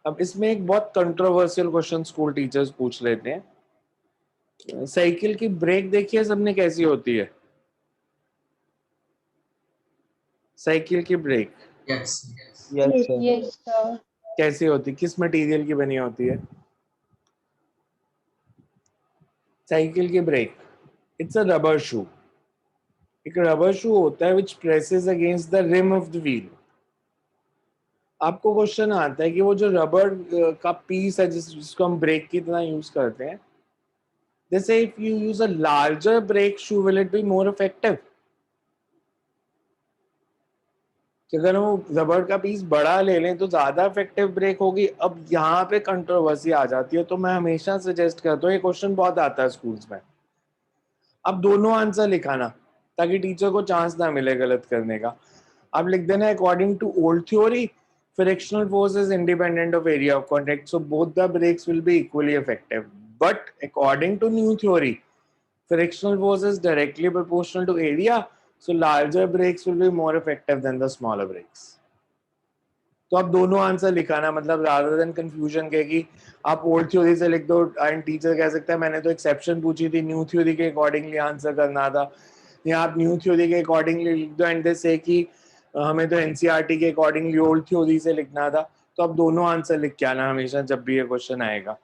Speaker 1: अब इसमें एक बहुत कंट्रोवर्शियल क्वेश्चन स्कूल टीचर्स पूछ लेते हैं. साइकिल की ब्रेक देखिए सबने कैसी होती है? साइकिल की brake
Speaker 7: yes
Speaker 5: yes sir.
Speaker 6: Yes, sir.
Speaker 1: कैसी होती, किस मटेरियल की बनी होती है साइकिल की brake? It's a rubber shoe. एक रबर शू होता है which presses against the rim of the wheel. आपको क्वेश्चन आता है कि वो जो रबर का पीस है जिसको हम ब्रेक की तरह यूज करते हैं, जैसे if you use a larger brake shoe will it be more effective? कि अगर हम रबर का पीस बड़ा ले लें तो ज्यादा इफेक्टिव ब्रेक होगी. अब यहाँ पे कंट्रोवर्सी आ जाती है, तो मैं हमेशा सजेस्ट करता हूँ, ये क्वेश्चन बहुत आता है स्कूल्स में, अब दोनों आंसर लिखाना ताकि टीचर को चांस ना मिले गलत करने का. आप लिख देना according to old theory frictional force is independent of area of contact, so both the brakes will be equally effective. But according to new theory, frictional force is directly proportional to area, so larger brakes will be more effective than the smaller brakes. तो आप दोनों answer लिखाना, मतलब rather than confusion के कि आप old theory से लिख दो एंड टीचर कह सकता है मैंने तो एक्सेप्शन पूछी थी, न्यू थ्योरी के अकॉर्डिंगली आंसर करना था, या आप न्यू थ्योरी के अकॉर्डिंगली लिख दो एंड दे से कि हमें तो एनसीईआरटी के अकॉर्डिंगली ओल्ड थ्योरी से लिखना था. तो आप दोनों आंसर लिख के आना हमेशा जब भी ये क्वेश्चन आएगा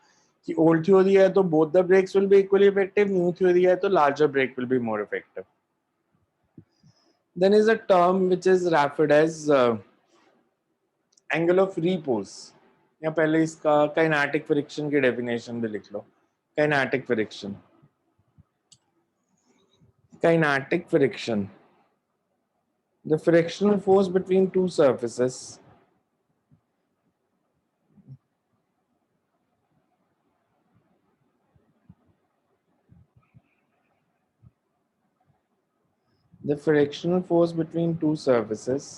Speaker 1: कि ओल्ड थ्योरी है तो both the brakes will be equally effective, new theory है तो larger brake will be more effective. Then is a term which is referred as angle of repose, या पहले इसका काइनेटिक फ्रिक्शन की डेफिनेशन भी लिख लो. Kinetic friction, kinetic friction, the frictional force between two surfaces the frictional force between two surfaces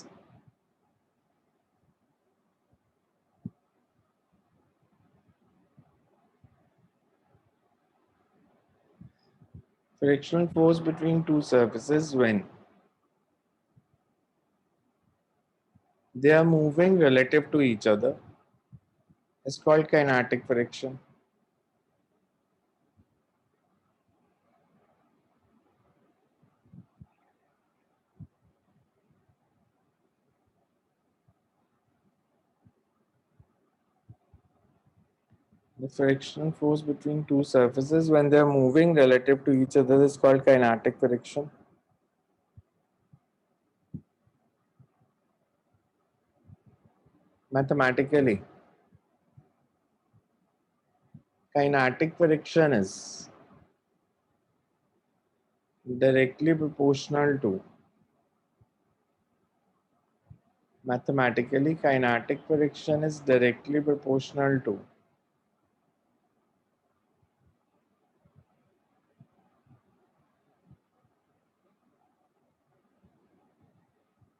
Speaker 1: frictional force between two surfaces when they are moving relative to each other is called kinetic friction. The frictional force between two surfaces when they are moving relative to each other is called kinetic friction. Mathematically, kinetic friction is directly proportional to, mathematically kinetic friction is directly proportional to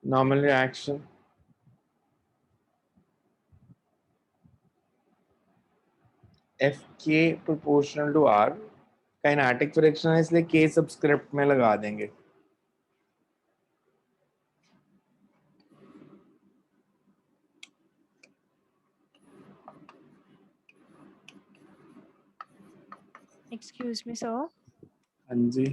Speaker 1: normal reaction. Fk proportional to R, kinetic friction है इसलिए K subscript में लगा देंगे.
Speaker 8: Excuse me sir.
Speaker 1: हाँ जी.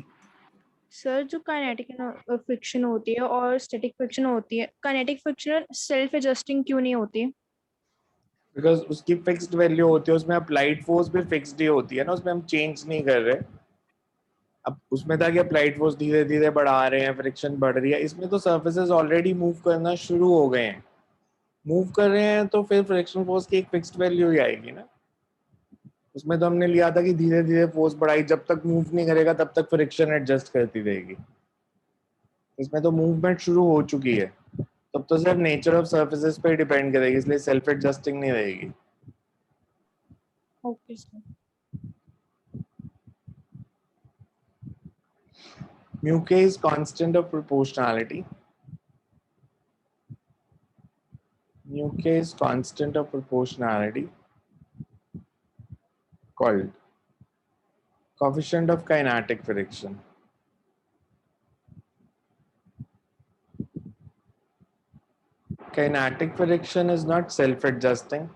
Speaker 8: Sir जो kinetic friction होती है और स्टैटिक फ्रिक्शन होती है, काइनेटिक फ्रिक्शन सेल्फ एडजस्टिंग क्यों नहीं होती?
Speaker 1: बिकॉज उसकी फिक्स्ड वैल्यू होती है, उसमें अप्लाइड फोर्स भी फिक्स्ड ही होती है ना, उसमें हम चेंज नहीं कर रहे. अब उसमें था कि अप्लाइड फोर्स धीरे धीरे बढ़ा रहे हैं, फ्रिक्शन बढ़ रही है. इसमें तो सर्फेसेस ऑलरेडी मूव करना शुरू हो गए हैं, मूव कर रहे हैं, तो फिर फ्रिक्शनल फोर्स की एक फिक्स्ड वैल्यू ही आएगी ना. उसमें तो हमने लिया था कि धीरे धीरे फोर्स बढ़ाई, जब तक मूव नहीं करेगा तब तक फ्रिक्शन एडजस्ट करती रहेगी. इसमें तो मूवमेंट शुरू हो चुकी है, तब तो सिर्फ नेचर ऑफ सर्फेसेस पे डिपेंड करेगी, इसलिए सेल्फ एडजस्टिंग नहीं रहेगी.
Speaker 8: Okay sir.
Speaker 1: Mu k is constant of proportionality. Mu k is constant of proportionality called coefficient of kinetic friction. Kinetic friction is not self-adjusting.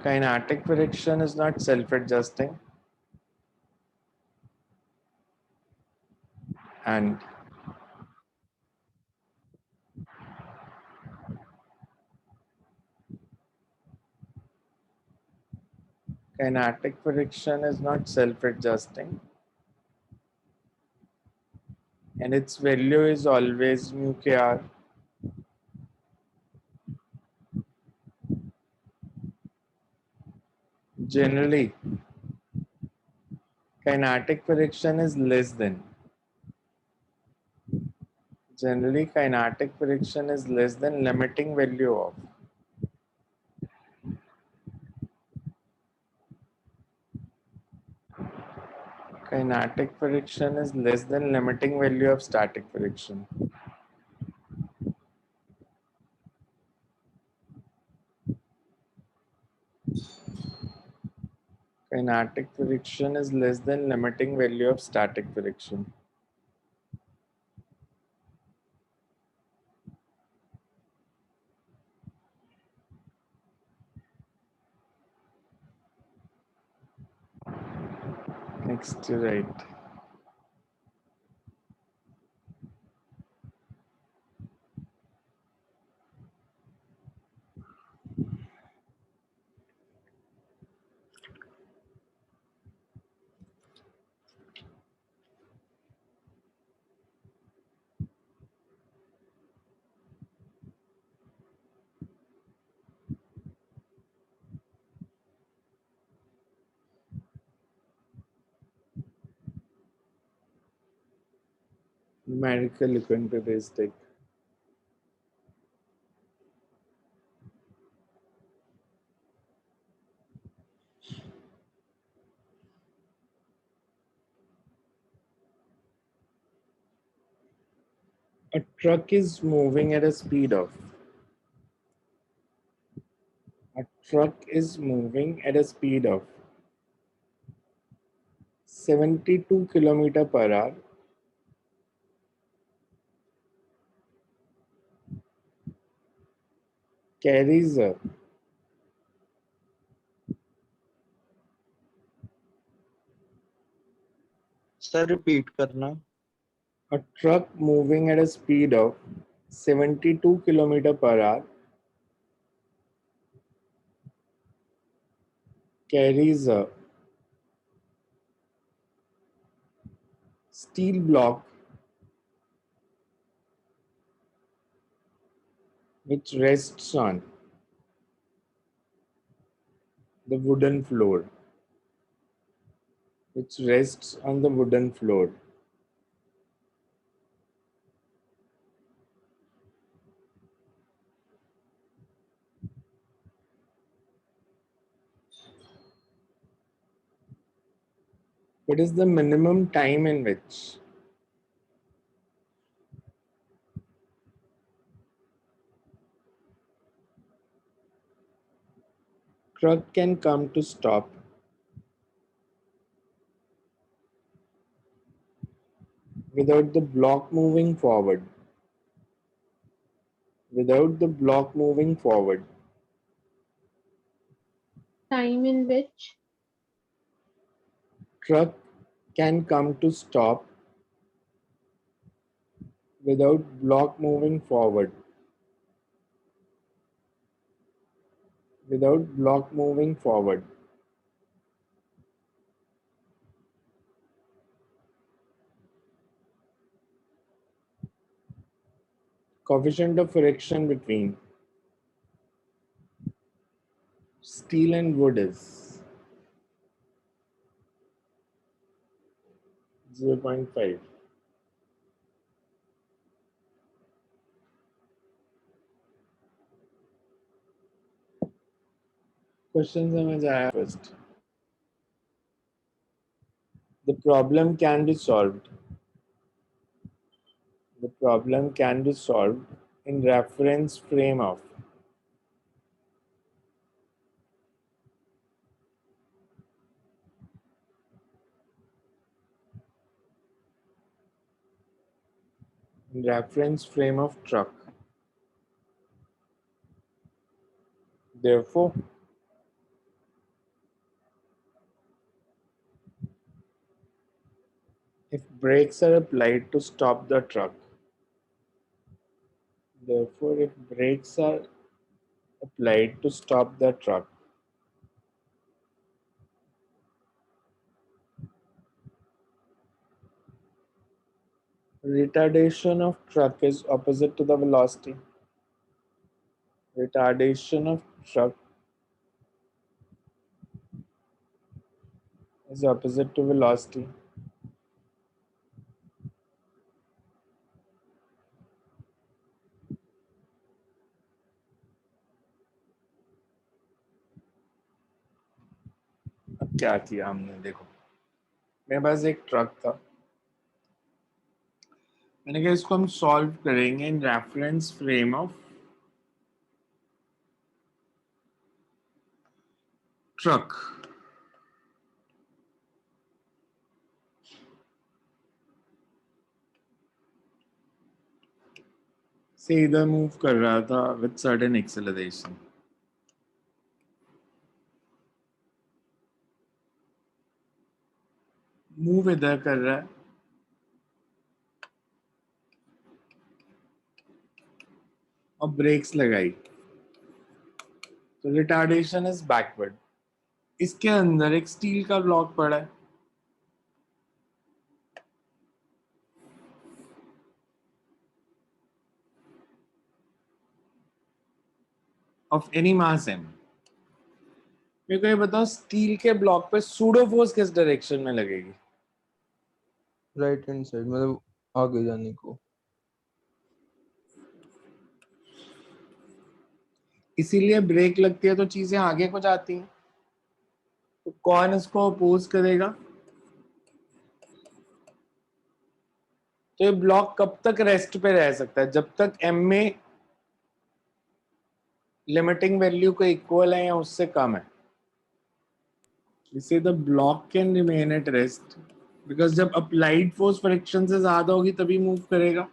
Speaker 1: Kinetic friction is not self-adjusting. And kinetic friction is not self-adjusting. And its value is always mu kr. Generally, kinetic friction is less than. Generally, kinetic friction is less than limiting value of. Kinetic friction is less than limiting value of static friction. Kinetic friction is less than limiting value of static friction. Next to right. Numerical equilibristic. A truck is moving at a speed of. A truck is moving at a speed of 72 kilometer per hour. Carries a
Speaker 4: sir repeat करना.
Speaker 1: a truck moving at a speed of 72 kilometer per hour carries a steel block which rests on the wooden floor. Which rests on the wooden floor. What is the minimum time in which truck can come to stop without the block moving forward. Without the block moving forward.
Speaker 6: Time in which
Speaker 1: Truck can come to stop without block moving forward. Without block moving forward. Coefficient of friction between steel and wood is 0.5. Question समझ आया first. The problem can be solved. The problem can be solved in reference frame of truck. Therefore, if brakes are applied to stop the truck, therefore, if brakes are applied to stop the truck, retardation of truck is opposite to the velocity. Retardation of truck is opposite to velocity. अब क्या किया हमने, देखो मेरे पास एक truck था, मैंने कहा इसको हम सॉल्व करेंगे in reference frame of truck. से इधर मूव कर रहा था विद सर्टेन एक्सेलरेशन. मूव इधर कर रहा है और ब्रेक्स लगाई तो रिटार्डेशन इज बैकवर्ड. इसके अंदर एक स्टील का ब्लॉक पड़ा है, ऑफ एनी मास m. मेरे को ये बताओ स्टील के ब्लॉक पे सूडो फोर्स किस डायरेक्शन में लगेगी?
Speaker 5: राइट हैंड साइड, मतलब आगे जाने को.
Speaker 1: इसीलिए ब्रेक लगती है तो चीजें आगे को जाती हैं. तो कौन इसको अपोज करेगा? तो ये ब्लॉक कब तक रेस्ट पे रह सकता है? जब तक m में लिमिटिंग वैल्यू को इक्वल है या उससे कम है. इसे the block can remain at rest because जब अप्लाइड फोर्स फ्रिक्शन से ज्यादा होगी तभी मूव करेगा.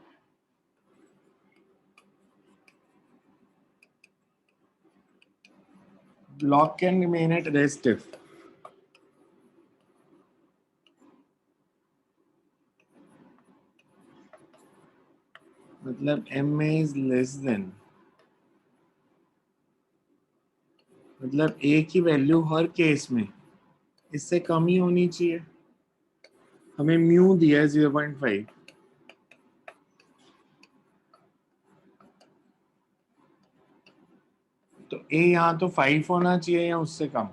Speaker 1: Block can remain at rest if मतलब ma is less than, मतलब a की वैल्यू हर केस में इससे कम ही होनी चाहिए. हमें म्यू दिया है 0.5, तो a यहाँ तो 5 होना चाहिए या उससे कम.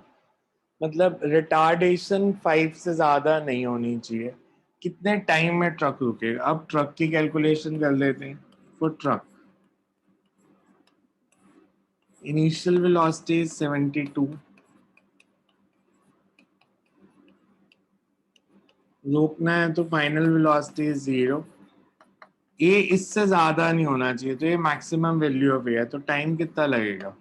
Speaker 1: मतलब रिटार्डेशन 5 से ज्यादा नहीं होनी चाहिए. कितने टाइम में ट्रक रुकेगा? अब ट्रक की कैलकुलेशन कर लेते हैं. For truck initial velocity is 72, रोकना है तो फाइनल वेलोसिटी इज 0. ए इससे ज्यादा नहीं होना चाहिए, तो ये मैक्सिमम वैल्यू ऑफ ए है. तो टाइम कितना लगेगा?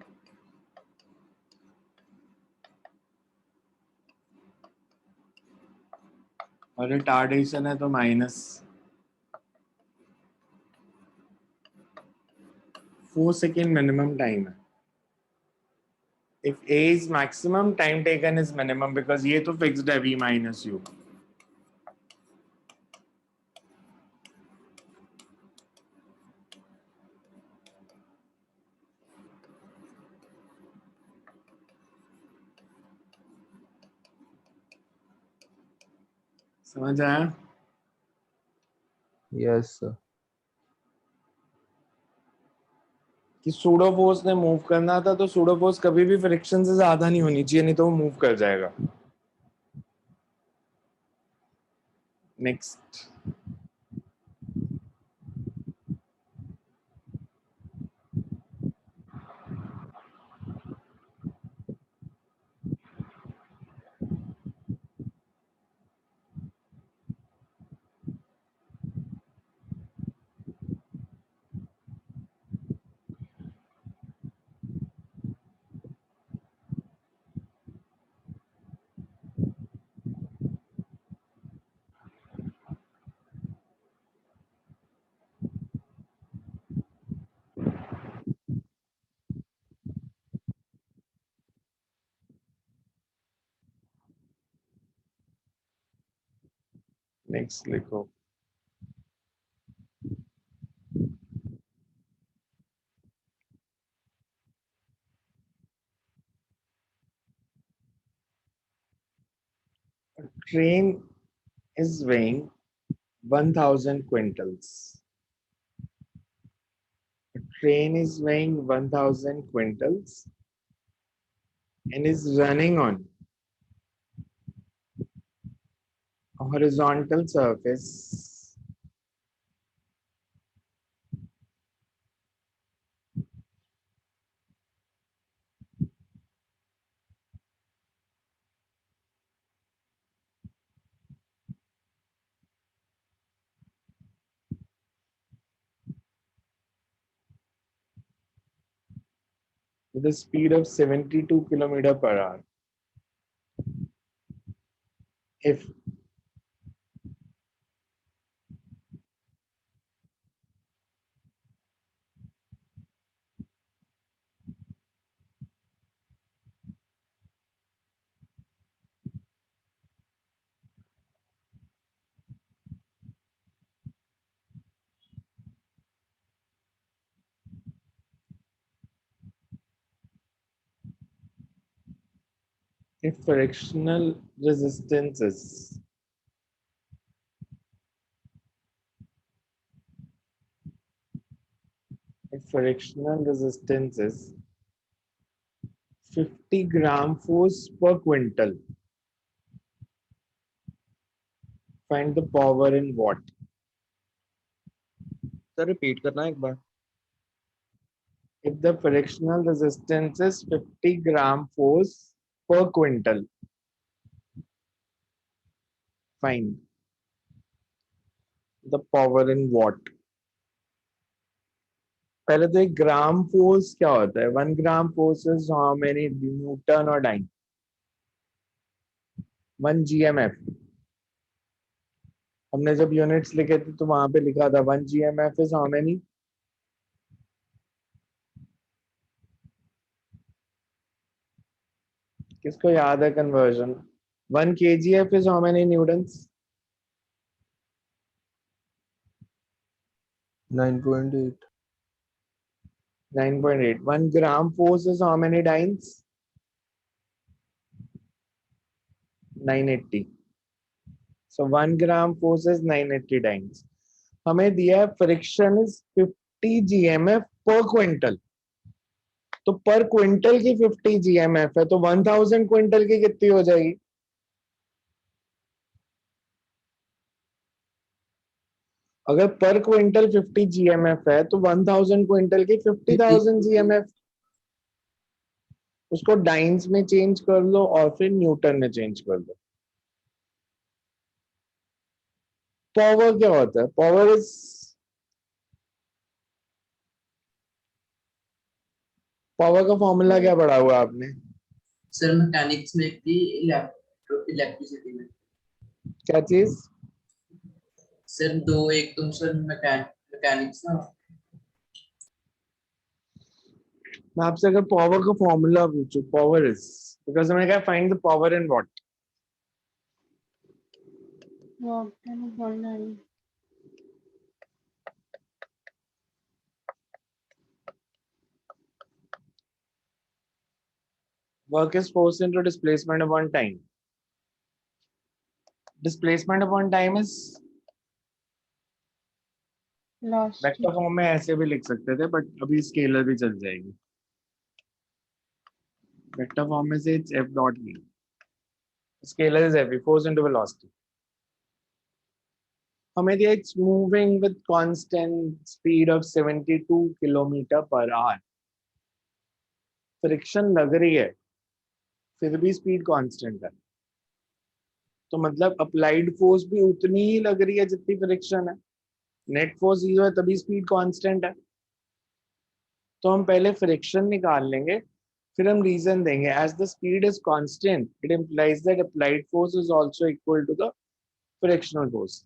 Speaker 1: और रिटार्डेशन है तो -4 सेकेंड मिनिमम टाइम है. If A is maximum, time taken is minimum because ये तो fixed है V minus U. समझ आया?
Speaker 5: Yes, sir.
Speaker 1: कि सूडो फोर्स ने मूव करना था तो सूडो फोर्स कभी भी फ्रिक्शन से ज्यादा नहीं होनी चाहिए, नहीं तो वो मूव कर जाएगा. नेक्स्ट. नेक्स्ट लिखो. Train is weighing 1000 quintals. A train is weighing 1000 quintals and is running on a horizontal surface with a speed of 72 km per hour. If frictional resistance is 50 gram force per quintal, find the power in watt.
Speaker 4: Sir repeat करना एक बार.
Speaker 1: If the frictional resistance is 50 gram force per quintal, find the power in watt. पहले तो एक gram force क्या होता है? 1 gram force is how many newton और dyne? 1 GMF. हमने जब यूनिट्स लिखे थे तो वहां पे लिखा था 1 GMF इज हाउ मेनी? किसको याद है conversion? 1 kgf is how many newtons?
Speaker 5: 9.8.
Speaker 1: 9.8. 1 gram force is how many dynes? 980. So 1 gram force is 980 dynes. हमें दिया है फ्रिक्शन इज 50 GMF पर क्विंटल. तो पर क्विंटल की 50 GMF है तो 1000 क्विंटल की कितनी हो जाएगी? अगर पर क्विंटल 50 GMF है तो 1000 क्विंटल की 50,000 GMF. उसको डाइन्स में चेंज कर लो और फिर न्यूटन में चेंज कर लो. पावर क्या होता है? पावर इज पावर का फॉर्मूला क्या पढ़ा हुआ आपने?
Speaker 7: सर मैकेनिक्स में थी, इलेक्ट्रिसिटी में.
Speaker 1: क्या चीज?
Speaker 7: सर दो, एक तो सर मैकेनिक्स ना,
Speaker 1: मैं आपसे अगर पावर का फॉर्मूला पूछूं, पावर इज, बिकॉज मैंने कहा find the power in what,
Speaker 6: Work done upon nine.
Speaker 1: work is force into displacement upon time. Displacement upon time is
Speaker 6: Lost.
Speaker 1: Vector form में ऐसे भी लिख सकते थे, बट अभी स्केलर भी चल जाएगी. वेक्टर फॉर्म में से it's f dot v, scalar is f, force into velocity. हमें दिया it's moving with constant speed of 72 kilometre per our. Friction लग रही है, फिर भी स्पीड कांस्टेंट है, तो मतलब अप्लाइड फोर्स भी उतनी ही लग रही है जितनी फ्रिक्शन है. नेट फोर्स 0 है तभी स्पीड कांस्टेंट है. तो हम पहले फ्रिक्शन निकाल लेंगे, फिर हम रीजन देंगे. As the speed is constant, it implies that applied force is also equal to the frictional force.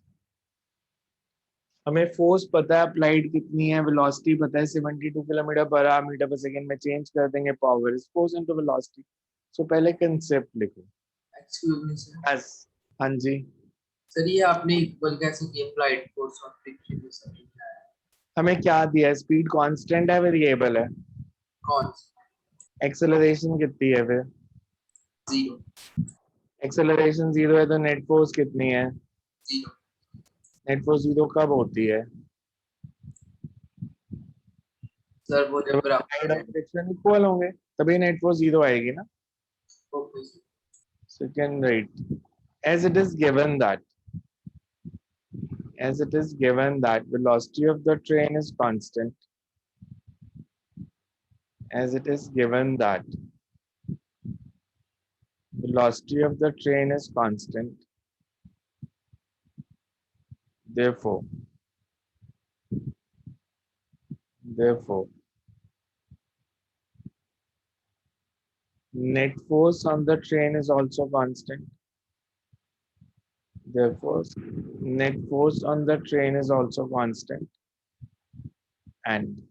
Speaker 1: हमें फोर्स पता है अप्लाइड कितनी है, वेलोसिटी पता है 72 kilometre per hour metre per second में चेंज कर देंगे, power is force into velocity. So पहले कांसेप्ट लिखो.
Speaker 7: Excuse me sir.
Speaker 1: एज, हाँ जी,
Speaker 7: सर ये आपने इक्वल कैसे किया, अप्लाइड फोर्स और फ्रिक्शन में सर क्या है?
Speaker 1: हमें क्या दिया है? स्पीड कांस्टेंट है, वेरिएबल है.
Speaker 7: कौन?
Speaker 1: एक्सेलरेशन कितनी है फिर?
Speaker 7: 0
Speaker 1: एक्सेलरेशन 0 है तो नेट फोर्स कितनी है?
Speaker 7: 0।
Speaker 1: नेट फोर्स 0 कब होती है?
Speaker 7: सर वो जब
Speaker 1: साइड
Speaker 7: बराबर
Speaker 1: ऑफ फ्रिक्शन इक्वल होंगे, तभी नेट फोर्स 0 आएगी ना.
Speaker 7: Okay sir.
Speaker 1: So you can write as it is given that, as it is given that velocity of the train is constant, as it is given that velocity of the train is constant, therefore net force on the train is also constant, therefore net force on the train is also constant, and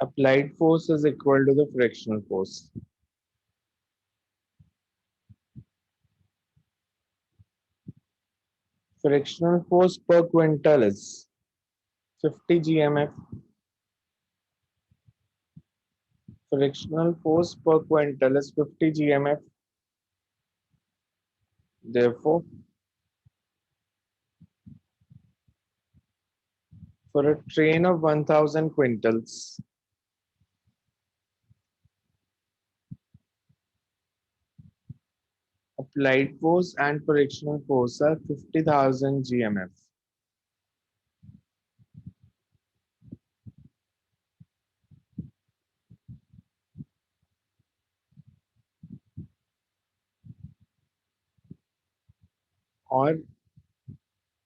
Speaker 1: applied force is equal to the frictional force. Frictional force per quintal is 50 gmf. Frictional force per quintal is 50 gmf. Therefore, for a train of 1000 quintals, applied force and frictional force are 50,000 gmf. Or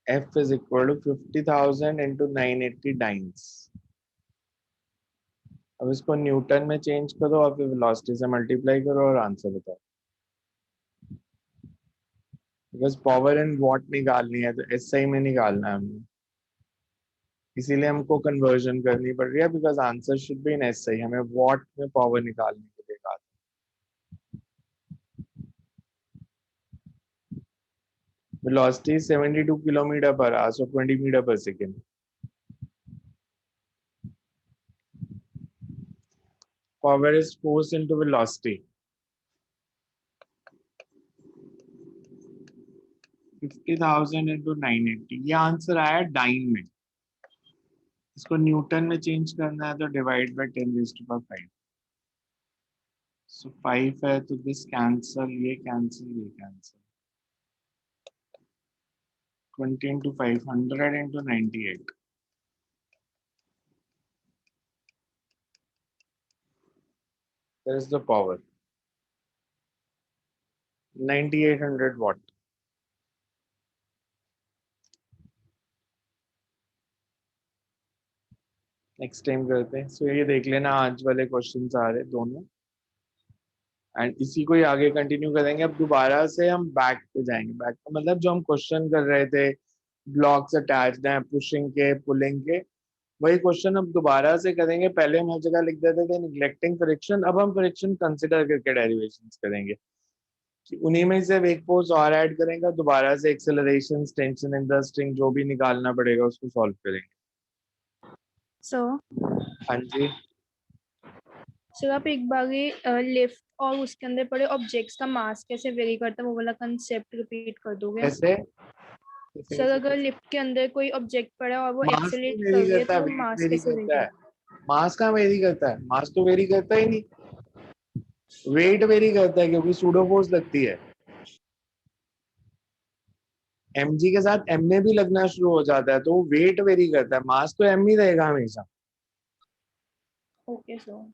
Speaker 1: F is equal to 50,000 into 980 dynes. अब इसको Newton में change करो और फिर velocity से multiply करो और answer बताओ. बिकॉज पावर इन वॉट निकालनी है तो एसआई में निकालना है हमने, इसीलिए हमको कन्वर्जन करनी पड़ रही है, because answer should be in SI. हमें वॉट में पावर निकालने के लिए कहा. Velocity is 72 kilometer per hour, so 20 meter per second. Power is force into velocity. 50,000 into 980. ये आंसर आया डाइन में. इसको न्यूटन में चेंज करना है तो divide by 10 raised to power 5. So 5 है तो दिस कैंसल, ये कैंसल, ये cancel. 20 into 5, 100 into 98. There is the power. 9800 watt. Next time करते हैं। सो ये देख लेना आज वाले क्वेश्चंस आ रहे दोनों, एंड इसी को ही आगे कंटिन्यू करेंगे। अब दोबारा से हम बैक पे जाएंगे। बैक का मतलब जो हम क्वेश्चन कर रहे थे, ब्लॉक्स अटैच्ड हैं, पुशिंग के, पुलिंग के, वही क्वेश्चन अब दोबारा से करेंगे। पहले हम हर जगह लिख देते थे निग्लेक्टिंग फ्रिक्शन, अब हम फ्रिक्शन कंसिडर करके डेरिवेशंस करेंगे कि उन्हीं में से एक फोर्स और ऐड करेंगे, दोबारा से acceleration, tension in the string जो भी निकालना पड़ेगा उसको सॉल्व करेंगे।
Speaker 8: सो
Speaker 1: हाँ जी,
Speaker 8: सर आप एक बार लिफ्ट और उसके अंदर पड़े ऑब्जेक्ट्स का मास कैसे वेरी करता है वो वाला कंसेप्ट रिपीट कर दोगे?
Speaker 1: कैसे?
Speaker 8: सर अगर लिफ्ट के अंदर कोई ऑब्जेक्ट पड़ा है और वो
Speaker 1: मास
Speaker 8: एक्सेलरेट
Speaker 1: तो
Speaker 8: कर
Speaker 1: वेरी
Speaker 8: रही है
Speaker 1: करता है,
Speaker 8: तो वो
Speaker 1: वेट
Speaker 8: मास
Speaker 1: वेरी
Speaker 8: कैसे वेरी
Speaker 1: करता है।
Speaker 8: करता
Speaker 1: मास कहाँ वेरी करता है? मास तो वेरी करता ही नहीं, वेट वेरी करता है क्योंकि सूडो फोर्स लगती है। mg के साथ m में भी लगना शुरू हो जाता है तो वो वेट वेरी करता है, मास तो m ही रहेगा हमेशा।
Speaker 8: है? Okay sir.